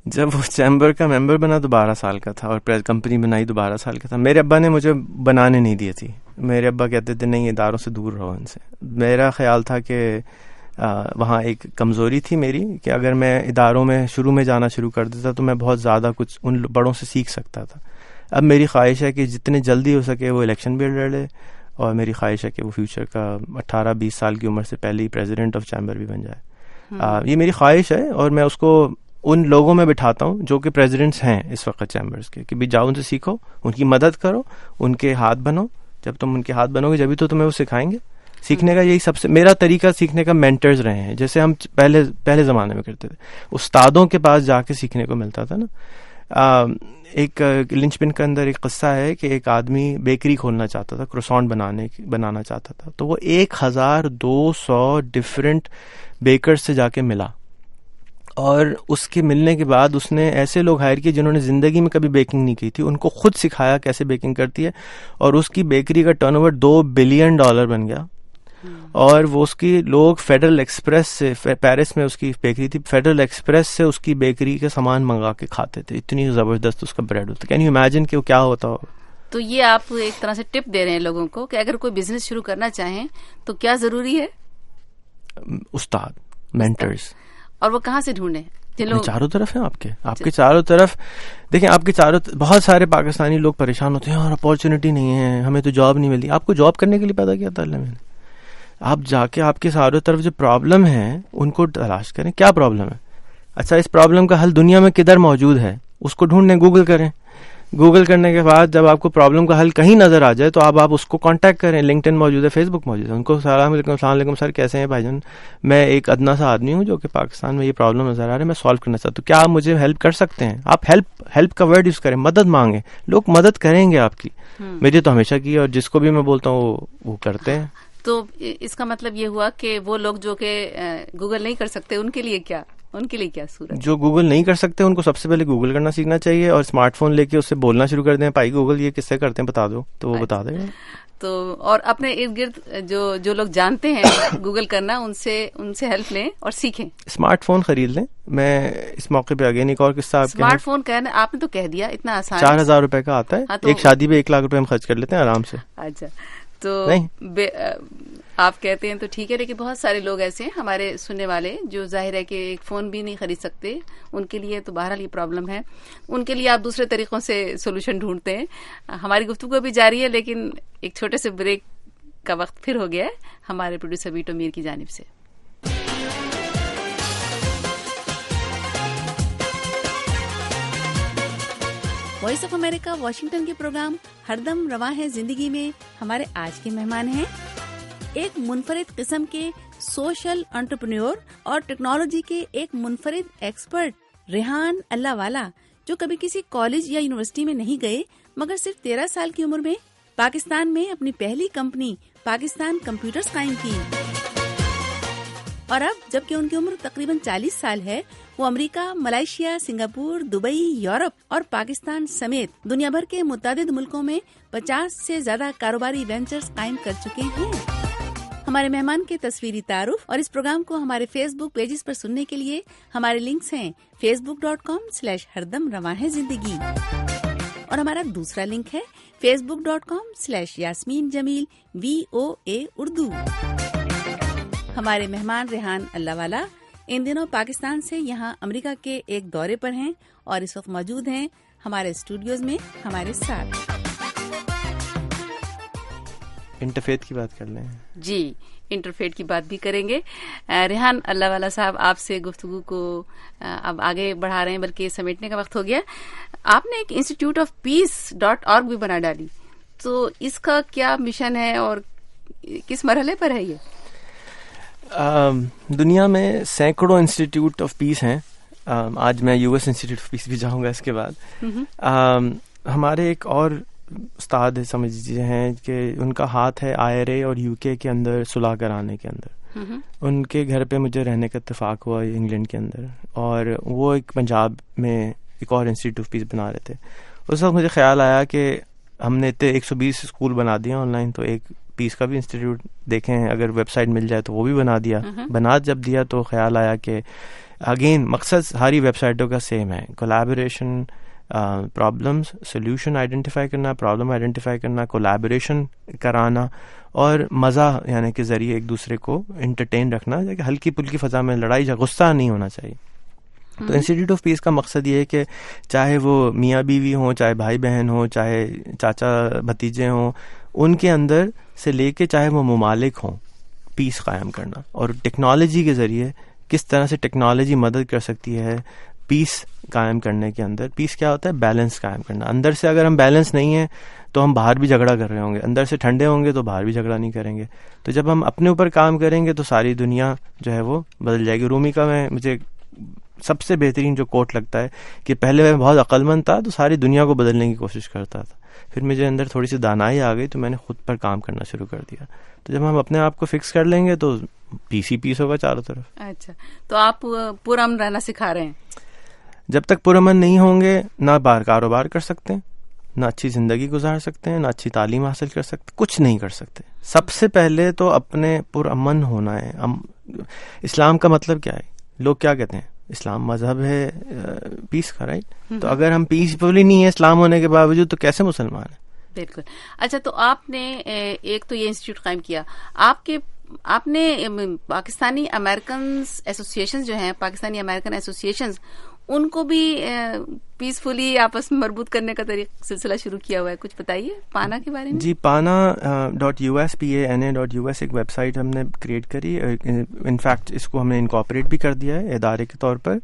جب وہ چیمبر کا ممبر بنا تو 12 سال کا تھا, اور کمپنی بنائی تو 12 سال کا تھا. میرے ابا نے مجھے بنانے نہیں دی تھی. میرے ابا کہتے تھے نہیں, اداروں سے دور رہو ان سے. میرا خیال تھا کہ وہاں ایک کمزوری تھی میری کہ اگر میں اداروں میں جانا شروع کر دیتا تو میں بہت زیادہ کچھ ان بڑوں سے سیکھ سکتا تھا. اب میری خواہش ہے کہ جتنے جلدی ہو سکے وہ الیکشن بھی لڑ لے, اور میری خواہش ہے کہ وہ فیوچر کا 18-20 سال کی عمر سے پہلے ہی پریزیڈنٹ آف چیمبر بھی بن جائے. یہ میری خواہش ہے, اور میں اس کو ان لوگوں میں بٹھاتا ہوں جو کہ پریزیڈنٹس ہیں اس وقت چیمبرز کے, کہ بھی جاؤ ان سے سیکھو, ان کی مدد کرو, ان کے ہاتھ بنو. جب تم ان کے ہاتھ بنو گے جبھی تو تمہیں وہ سکھائیں گے. سیکھنے کا یہی سب سے میرا طریقہ سیکھنے کا مینٹرز رہے ہیں, جیسے ہم پہلے زمانے میں کرتے تھے, استادوں کے پاس جا کے سیکھنے کو ملتا تھا نا. ایک لنچ پن کے اندر ایک قصہ ہے کہ ایک آدمی بیکری کھولنا چاہتا تھا, کروسانٹ بنانا چاہتا تھا, تو وہ 1200 ڈفرینٹ بیکرز سے جا کے ملا, اور اس کے ملنے کے بعد اس نے ایسے لوگ ہائر کیے جنہوں نے زندگی میں کبھی بیکنگ نہیں کی تھی, ان کو خود سکھایا کیسے بیکنگ کرتی ہے, اور اس کی بیکری کا ٹرن اوور $2 بلین بن گیا. اور وہ اس کی لوگ فیڈرل ایکسپریس سے, پیرس میں اس کی بیکری تھی, فیڈرل ایکسپریس سے اس کی بیکری کا سامان منگا کے کھاتے تھے. اتنی زبردست اس کا بریڈ ہوتا. کین یو امیجن کہ وہ کیا ہوتا ہو. تو یہ آپ ایک طرح سے ٹپ دے رہے ہیں لوگوں کو کہ اگر کوئی بزنس شروع کرنا چاہیں تو کیا ضروری ہے؟ استاد, مینٹرز. اور وہ کہاں سے ڈھونڈیں؟ چاروں طرف ہیں آپ کے چاروں طرف. دیکھیں آپ کے چاروں بہت سارے پاکستانی لوگ پریشان ہوتے ہیں, اور اپارچونیٹی نہیں ہے, ہمیں تو جاب نہیں ملتی. آپ کو جاب کرنے کے لیے پیدا کیا تھا اللہ میں نے. آپ جا کے آپ کے چاروں طرف جو پرابلم ہیں ان کو تلاش کریں. کیا پرابلم ہے؟ اچھا, اس پرابلم کا حل دنیا میں کدھر موجود ہے اس کو ڈھونڈنے, گوگل کریں. گوگل کرنے کے بعد جب آپ کو پرابلم کا حل کہیں نظر آ جائے تو آپ اس کو کانٹیکٹ کریں. لنکڈ ان موجود ہے, فیس بک موجود ہے, ان کو السلام علیکم سر, کیسے ہیں بھائی جان, میں ایک ادنا سا آدمی ہوں جو کہ پاکستان میں یہ پرابلم نظر آ رہا ہے, میں سالو کرنا چاہتا ہوں, کیا آپ مجھے ہیلپ کر سکتے ہیں؟ آپ ہیلپ کا ورڈ یوز کریں, مدد مانگیں, لوگ مدد کریں گے آپ کی. میری تو ہمیشہ کی, اور جس کو بھی میں بولتا ہوں وہ کرتے ہیں. تو اس کا مطلب یہ ہوا کہ وہ لوگ جو کہ گوگل نہیں کر سکتے ان کے لیے کیا صورت؟ جو گوگل نہیں کر سکتے ان کو سب سے پہلے گوگل کرنا سیکھنا چاہیے, اور اسمارٹ فون لے کے اس سے بولنا شروع کر دیں, بھائی گوگل یہ کس سے کرتے ہیں بتا دو, تو وہ بتا دے گا. تو اور اپنے ارد گرد جو لوگ جانتے ہیں گوگل کرنا, ان سے ہیلپ لیں اور سیکھیں. اسمارٹ فون خرید لیں. میں اس موقع پہ آگے ایک اور قصہ, اسمارٹ فون کہنا آپ نے تو کہہ دیا, اتنا آسان. 4,000 روپے کا آتا ہے, ایک شادی پہ 1 لاکھ روپے ہم خرچ کر لیتے ہیں آرام سے. اچھا, تو آپ کہتے ہیں تو ٹھیک ہے, لیکن بہت سارے لوگ ایسے ہیں ہمارے سننے والے جو ظاہر ہے کہ ایک فون بھی نہیں خرید سکتے, ان کے لیے تو بہرحال یہ پرابلم ہے. ان کے لیے آپ دوسرے طریقوں سے سولوشن ڈھونڈتے ہیں. ہماری گفتگو بھی جاری ہے, لیکن ایک چھوٹے سے بریک کا وقت پھر ہو گیا ہے ہمارے پروڈیوسر بیٹو میر کی جانب سے. وائس آف امریکہ واشنگٹن کے پروگرام ہر دم رواں ہے زندگی میں ہمارے آج کے مہمان ہیں ایک منفرد قسم کے سوشل انٹرپرینور اور ٹیکنالوجی کے ایک منفرد ایکسپرٹ ریحان اللہ والا, جو کبھی کسی کالج یا یونیورسٹی میں نہیں گئے مگر صرف 13 سال کی عمر میں پاکستان میں اپنی پہلی کمپنی پاکستان کمپیوٹرز قائم کی, اور اب جبکہ ان کی عمر تقریباً 40 سال ہے, وہ امریکہ, ملائیشیا, سنگاپور, دبئی, یورپ اور پاکستان سمیت دنیا بھر کے متعدد ملکوں میں 50 سے زیادہ کاروباری وینچرز قائم کر چکے ہیں. ہمارے مہمان کے تصویری تعارف اور اس پروگرام کو ہمارے فیس بک پیجز پر سننے کے لیے ہمارے لنکس ہیں facebook.com/ہردم رواں ہے زندگی, اور ہمارا دوسرا لنک ہے facebook.com/یاسمین جمیل VOA اردو. ہمارے مہمان ریحان اللہ والا ان دنوں پاکستان سے یہاں امریکہ کے ایک دورے پر ہیں اور اس وقت موجود ہیں ہمارے اسٹوڈیوز میں ہمارے ساتھ. انٹرفیت کی بات کر لیں. جی, انٹرفیٹ کی بات بھی کریں گے. ریحان اللہ والا صاحب, آپ سے گفتگو کو اب آگے بڑھا رہے ہیں, بلکہ سمیٹنے کا وقت ہو گیا. آپ نے ایک انسٹیٹیوٹ آف peace.org بھی بنا ڈالی, تو اس کا کیا مشن ہے اور کس مرحلے پر ہے یہ؟ دنیا میں سینکڑوں انسٹیٹیوٹ آف پیس ہیں. آج میں US انسٹیٹیوٹ آف پیس بھی جاؤں گا اس کے بعد. ہمارے ایک اور استاد سمجھ لیجیے ہیں کہ ان کا ہاتھ ہے IRA اور UK کے اندر صلح کرانے کے اندر. ان کے گھر پہ مجھے رہنے کا اتفاق ہوا انگلینڈ کے اندر, اور وہ ایک پنجاب میں ایک اور انسٹیٹیوٹ آف پیس بنا رہے تھے. اس وقت مجھے خیال آیا کہ ہم نے 120 اسکول بنا دیا آن لائن, تو ایک پیس کا بھی انسٹیٹیوٹ دیکھیں اگر ویب سائٹ مل جائے تو وہ بھی بنا دیا. بنا جب دیا تو خیال آیا کہ اگین مقصد ساری ویب سائٹوں کا سیم ہے, کولیبوریشن, پرابلمس سولوشن آئیڈینٹیفائی کرنا, پرابلم آئیڈینٹیفائی کرنا, کولیبوریشن کرانا, اور مزہ یعنی کہ ذریعے ایک دوسرے کو انٹرٹین رکھنا, کہ ہلکی پھلکی فضا میں لڑائی غصہ نہیں ہونا چاہیے. تو انسٹیٹیوٹ آف پیس کا مقصد یہ ہے کہ چاہے وہ میاں بیوی ہوں, چاہے بھائی بہن ہوں, چاہے چاچا بھتیجے ہوں, ان کے اندر سے لے کے چاہے وہ ممالک ہوں, پیس قائم کرنا. اور ٹیکنالوجی کے ذریعے کس طرح سے ٹیکنالوجی مدد کر سکتی ہے پیس قائم کرنے کے اندر. پیس کیا ہوتا ہے؟ بیلنس قائم کرنا. اندر سے اگر ہم بیلنس نہیں ہیں تو ہم باہر بھی جھگڑا کر رہے ہوں گے, اندر سے ٹھنڈے ہوں گے تو باہر بھی جھگڑا نہیں کریں گے. تو جب ہم اپنے اوپر کام کریں گے تو ساری دنیا جو ہے وہ بدل جائے گی. رومی کا مجھے سب سے بہترین جو کوٹ لگتا ہے کہ پہلے میں بہت عقل مند تھا تو ساری دنیا کو بدلنے کی کوشش کرتا تھا, پھر مجھے اندر تھوڑی سی دانائی آ گئی تو میں نے خود پر کام کرنا شروع کر دیا. تو جب ہم اپنے آپ کو فکس کر لیں گے تو پیس ہی پیس ہوگا چاروں طرف. اچھا, تو آپ پرامن رہنا سکھا رہے ہیں. جب تک پرامن نہیں ہوں گے نہ باہر کاروبار کر سکتے ہیں, نہ اچھی زندگی گزار سکتے ہیں, نہ اچھی تعلیم حاصل کر سکتے, کچھ نہیں کر سکتے. سب سے پہلے تو اپنے پرامن ہونا ہے. اسلام کا مطلب کیا ہے؟ لوگ کیا کہتے ہیں؟ اسلام مذہب ہے پیس کا, رائٹ؟ تو اگر ہم پیسفلی نہیں ہیں اسلام ہونے کے باوجود تو کیسے مسلمان ہیں؟ بالکل. اچھا, تو آپ نے ایک تو یہ انسٹیٹیوٹ قائم کیا, آپ نے پاکستانی امریکنز ایسوسیشن جو ہیں, پاکستانی امریکن ایسوسیشنز, ان کو بھی پیسفلی آپس میں مربوط کرنے کا سلسلہ شروع کیا ہوا ہے. کچھ بتائیے پانا کے بارے میں. جی, PANA.US PANA.US ایک ویب سائٹ ہم نے کریٹ کری. انفیکٹ اس کو ہم نے انکارپوریٹ بھی کر دیا ہے ادارے کے طور پر.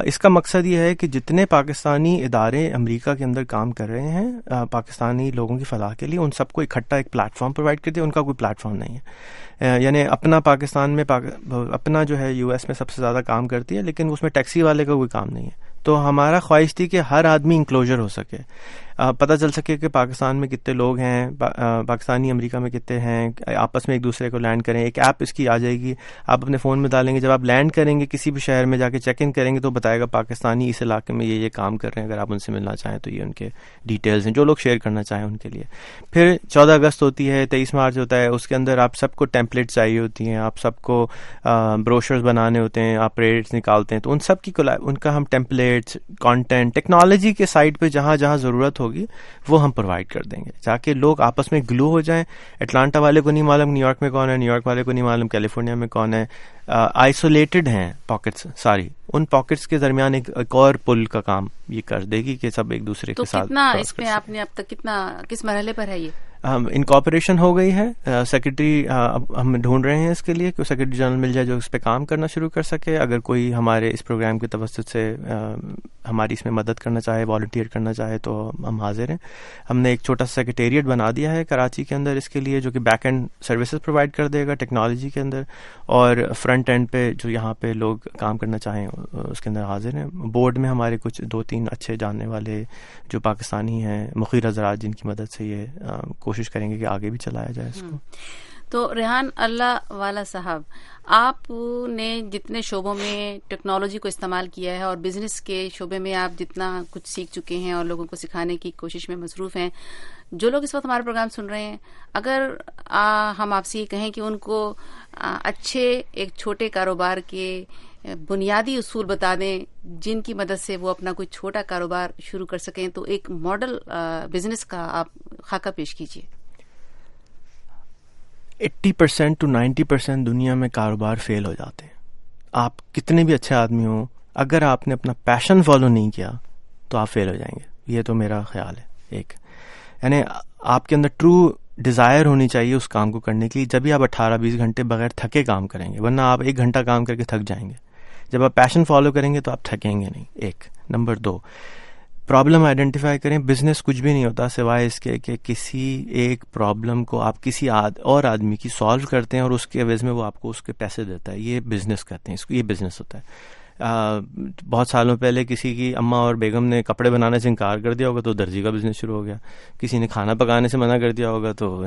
اس کا مقصد یہ ہے کہ جتنے پاکستانی ادارے امریکہ کے اندر کام کر رہے ہیں پاکستانی لوگوں کی فلاح کے لیے, ان سب کو اکٹھا ایک پلیٹ فارم پرووائڈ کر دیا. ان کا کوئی پلیٹ فارم نہیں ہے, یعنی اپنا پاکستان میں اپنا جو ہے US میں سب سے زیادہ کام کرتی ہے, لیکن اس میں ٹیکسی والے کا کوئی کام نہیں ہے. تو ہمارا خواہش تھی کہ ہر آدمی انکلوجر ہو سکے, پتہ چل سکے کہ پاکستان میں کتنے لوگ ہیں, پاکستانی امریکہ میں کتنے ہیں, آپس میں ایک دوسرے کو لینڈ کریں. ایک ایپ اس کی آ جائے گی, آپ اپنے فون میں ڈالیں گے, جب آپ لینڈ کریں گے کسی بھی شہر میں جا کے چیک ان کریں گے تو بتائے گا پاکستانی اس علاقے میں یہ کام کر رہے ہیں, اگر آپ ان سے ملنا چاہیں تو یہ ان کے ڈیٹیلز ہیں جو لوگ شیئر کرنا چاہیں ان کے لیے. پھر 14 اگست ہوتی ہے, 23 مارچ ہوتا ہے, اس کے اندر آپ سب کو ٹیمپلیٹ چاہیے ہوتی ہیں, آپ سب کو بروشرز بنانے ہوتے ہیں, آپ ریٹس نکالتے ہیں, تو ان سب کی ان کا ہم ٹیمپلیٹس, کانٹینٹ, ٹیکنالوجی کے سائٹ پہ جہاں جہاں ضرورت ہوگی وہ ہم پرووائڈ کر دیں گے, تاکہ لوگ آپس میں گلو ہو جائیں. اٹلانٹا والے کو نہیں معلوم نیو یارک میں کون ہے, نیو یارک والے کو نہیں معلوم کیلیفورنیا میں کون ہے. آئسولیٹڈ ہیں پاکٹس ساری, ان پاکٹس کے درمیان ایک اور پل کا کام یہ کر دے گی کہ سب ایک دوسرے کے ساتھ. تو کتنا اس میں آپ نے اب تک کس مرحلے پر ہے یہ؟ انکارپوریشن ہو گئی ہے. سیکرٹری ہم ڈھونڈ رہے ہیں اس کے لیے کہ سیکرٹری جنرل مل جائے جو اس پہ کام کرنا شروع کر سکے. اگر کوئی ہمارے اس پروگرام کے توسط سے ہماری اس میں مدد کرنا چاہے, والنٹیئر کرنا چاہے تو ہم حاضر ہیں. ہم نے ایک چھوٹا سا سیکریٹریٹ بنا دیا ہے کراچی کے اندر اس کے لیے, جو کہ بیک اینڈ سروسز پرووائڈ کر دے گا ٹیکنالوجی کے اندر, اور فرنٹ اینڈ پہ جو یہاں پہ لوگ کام کرنا چاہیں اس کے اندر حاضر ہیں. بورڈ میں ہمارے کچھ 2-3 اچھے جاننے والے جو پاکستانی ہیں, مخیر حضرات, جن کی مدد سے یہ کوشش کریں گے کہ آگے بھی چلایا جائے اس کو. تو ریحان اللہ والا صاحب, آپ نے جتنے شعبوں میں ٹیکنالوجی کو استعمال کیا ہے اور بزنس کے شعبے میں آپ جتنا کچھ سیکھ چکے ہیں اور لوگوں کو سکھانے کی کوشش میں مصروف ہیں, جو لوگ اس وقت ہمارا پروگرام سن رہے ہیں, اگر ہم آپ سے یہ کہیں کہ ان کو اچھے ایک چھوٹے کاروبار کے بنیادی اصول بتا دیں جن کی مدد سے وہ اپنا کوئی چھوٹا کاروبار شروع کر سکیں, تو ایک ماڈل بزنس کا آپ خاکہ پیش کیجیے. 80% to 90% دنیا میں کاروبار فیل ہو جاتے ہیں. آپ کتنے بھی اچھے آدمی ہوں, اگر آپ نے اپنا پیشن فالو نہیں کیا تو آپ فیل ہو جائیں گے. یہ تو میرا خیال ہے. ایک یعنی آپ کے اندر ٹرو ڈیزائر ہونی چاہیے اس کام کو کرنے کے لیے, جب بھی آپ 18-20 گھنٹے بغیر تھکے کام کریں گے, ورنہ آپ 1 گھنٹہ کام کر کے تھک جائیں گے. جب آپ پیشن فالو کریں گے تو آپ تھکیں گے نہیں. ایک نمبر 2, پرابلم آئیڈینٹیفائی کریں. بزنس کچھ بھی نہیں ہوتا سوائے اس کے کہ کسی ایک پرابلم کو آپ کسی اور آدمی کی سالو کرتے ہیں اور اس کے عوض میں وہ آپ کو اس کے پیسے دیتا ہے. یہ بزنس کہتے ہیں اس کو, یہ بزنس ہوتا ہے. بہت سالوں پہلے کسی کی اماں اور بیگم نے کپڑے بنانے سے انکار کر دیا ہوگا تو درزی کا بزنس شروع ہو گیا. کسی نے کھانا پکانے سے منع کر دیا ہوگا تو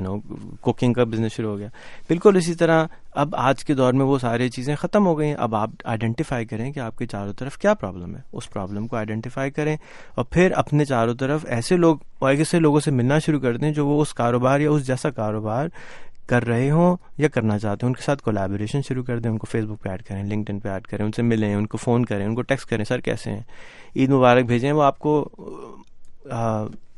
کوکنگ کا بزنس شروع ہو گیا. بالکل اسی طرح اب آج کے دور میں وہ ساری چیزیں ختم ہو گئی ہیں. اب آپ آئیڈینٹیفائی کریں کہ آپ کے چاروں طرف کیا پرابلم ہے, اس پرابلم کو آئیڈینٹیفائی کریں اور پھر اپنے چاروں طرف ایسے لوگوں سے ملنا شروع کر دیں جو وہ اس کاروبار یا اس جیسا کاروبار کر رہے ہوں یا کرنا چاہتے ہیں. ان کے ساتھ کولیبوریشن شروع کر دیں, ان کو فیس بک پہ ایڈ کریں, لنکڈ ان پہ ایڈ کریں, ان سے ملیں, ان کو فون کریں, ان کو ٹیکسٹ کریں, سر کیسے ہیں, عید مبارک بھیجیں. وہ آپ کو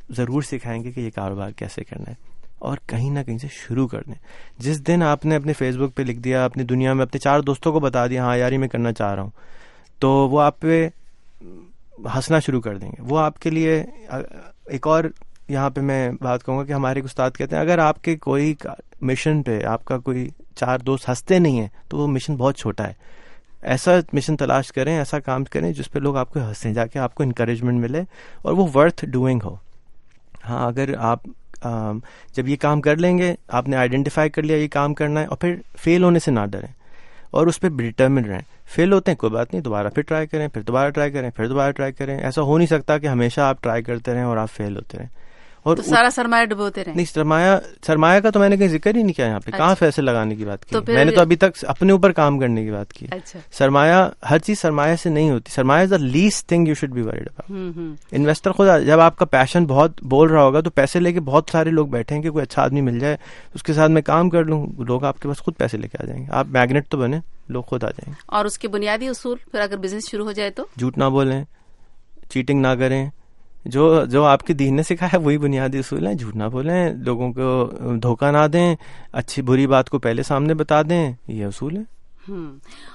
ضرور سکھائیں گے کہ یہ کاروبار کیسے کرنا ہے, اور کہیں نہ کہیں سے شروع کر دیں. جس دن آپ نے اپنے فیس بک پہ لکھ دیا, اپنی دنیا میں اپنے 4 دوستوں کو بتا دیا ہاں یار یہ میں کرنا چاہ رہا ہوں, تو وہ آپ پہ ہنسنا شروع کر دیں گے. وہ آپ کے لیے ایک اور یہاں پہ میں بات کہوں گا کہ ہمارے استاد کہتے ہیں اگر آپ کے کوئی مشن پہ آپ کا کوئی 4 دوست ہنستے نہیں ہیں تو وہ مشن بہت چھوٹا ہے. ایسا مشن تلاش کریں, ایسا کام کریں جس پہ لوگ آپ کو ہنسیں, جا کے آپ کو انکریجمنٹ ملے اور وہ ورتھ ڈوئنگ ہو. ہاں اگر آپ جب یہ کام کر لیں گے, آپ نے آئیڈینٹیفائی کر لیا یہ کام کرنا ہے, اور پھر فیل ہونے سے نہ ڈریں اور اس پہ ڈٹرمنٹ رہیں. فیل ہوتے ہیں کوئی بات نہیں, دوبارہ پھر ٹرائی کریں, پھر دوبارہ ٹرائی کریں, پھر دوبارہ ٹرائی کریں. ایسا ہو نہیں سکتا کہ ہمیشہ آپ ٹرائی کرتے رہیں اور آپ فیل ہوتے رہیں اور سارا سرمایہ ڈبوتے رہیں. نہیں, سرمایہ کا تو میں نے کہیں ذکر ہی نہیں کیا یہاں پہ. کہاں پیسے لگانے کی بات کی, میں نے تو ابھی تک اپنے اوپر کام کرنے کی بات کی. سرمایہ, ہر چیز سرمایہ سے نہیں ہوتی. سرمایہ is the least thing you should be worried about. Investor خود, جب آپ کا پیشن بہت بول رہا ہوگا تو پیسے لے کے بہت سارے لوگ بیٹھیں گے, کوئی اچھا آدمی مل جائے اس کے ساتھ میں کام کر لوں, لوگ آپ کے پاس خود پیسے لے کے آ جائیں گے. آپ میگنیٹ تو بنے, لوگ خود آ جائیں گے. اور اس کے بنیادی اصول پھر اگر بزنس شروع ہو جائے تو جھوٹ نہ بولیں, چیٹنگ نہ کریں. جو آپ کے دین نے سکھایا وہی بنیادی اصول ہیں. جھوٹ نہ بولیں, لوگوں کو دھوکہ نہ دیں, اچھی بری بات کو پہلے سامنے بتا دیں, یہ اصول ہے.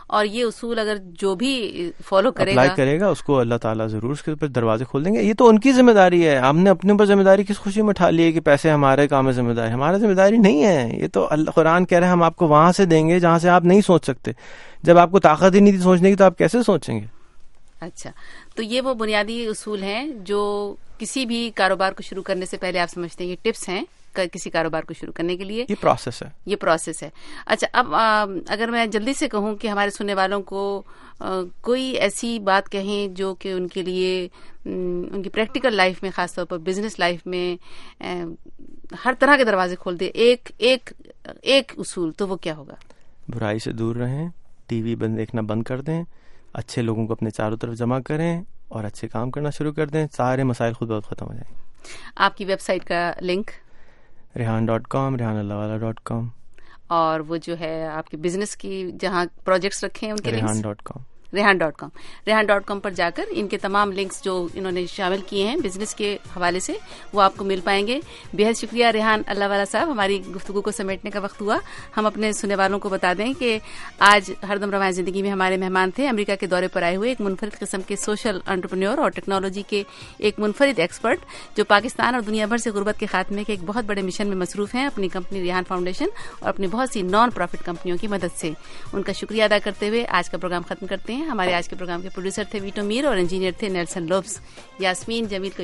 اور یہ اصول اگر جو بھی فالو کرے گا اس کو اللہ تعالیٰ ضرور اس کے اوپر دروازے کھول دیں گے. یہ تو ان کی ذمہ داری ہے. ہم نے اپنے اوپر ذمہ داری کس خوشی میں اٹھا لی ہے کہ پیسے ہمارے کام میں ذمہ داری. ہمارا ذمہ داری نہیں ہے. یہ تو اللہ قرآن کہہ رہے ہیں ہم آپ کو وہاں سے دیں گے جہاں سے آپ نہیں سوچ سکتے. جب آپ کو طاقت ہی نہیں تھی سوچنے کی تو آپ کیسے سوچیں گے. اچھا, تو یہ وہ بنیادی اصول ہیں جو کسی بھی کاروبار کو شروع کرنے سے پہلے آپ سمجھتے ہیں, یہ ٹپس ہیں کسی کاروبار کو شروع کرنے کے لیے. یہ پروسیس ہے. اچھا, اب اگر میں جلدی سے کہوں کہ ہمارے سننے والوں کو کوئی ایسی بات کہیں جو کہ ان کے لیے ان کی پریکٹیکل لائف میں, خاص طور پر بزنس لائف میں ہر طرح کے دروازے کھول دے, ایک اصول, تو وہ کیا ہوگا؟ برائی سے دور رہیں, ٹی وی دیکھنا بند کر دیں, اچھے لوگوں کو اپنے چاروں طرف جمع کریں اور اچھے کام کرنا شروع کر دیں. سارے مسائل خود بہت ختم ہو جائیں گے. آپ کی ویب سائٹ کا لنک rehan.com, rehanallahwala.com, اور وہ جو ہے آپ کے بزنس کی جہاں پروجیکٹس رکھے ہیں ان کے rehan.com rehan.com پر جا کر ان کے تمام لنکس جو انہوں نے شامل کیے ہیں بزنس کے حوالے سے وہ آپ کو مل پائیں گے. بہت شکریہ ریحان اللہ والا صاحب. ہماری گفتگو کو سمیٹنے کا وقت ہوا. ہم اپنے سننے والوں کو بتا دیں کہ آج ہردم روایت زندگی میں ہمارے مہمان تھے امریکہ کے دورے پر آئے ہوئے ایک منفرد قسم کے سوشل انٹرپرینور اور ٹیکنالوجی کے ایک منفرد ایکسپرٹ جو پاکستان اور دنیا بھر سے غربت کے خاتمے کے ایک بہت بڑے مشن میں مصروف ہیں اپنی کمپنی ریحان فاؤنڈیشن اور اپنی بہت سی نان پروفٹ کمپنیوں کی مدد سے. ان کا شکریہ ادا کرتے ہوئے آج کا پروگرام ختم کرتے ہیں. ہمارے آج کے پروگرام کے پروڈیوسر تھے ویٹو میر اور انجینئر تھے نیلسن لوبس. یاسمین جمیل کو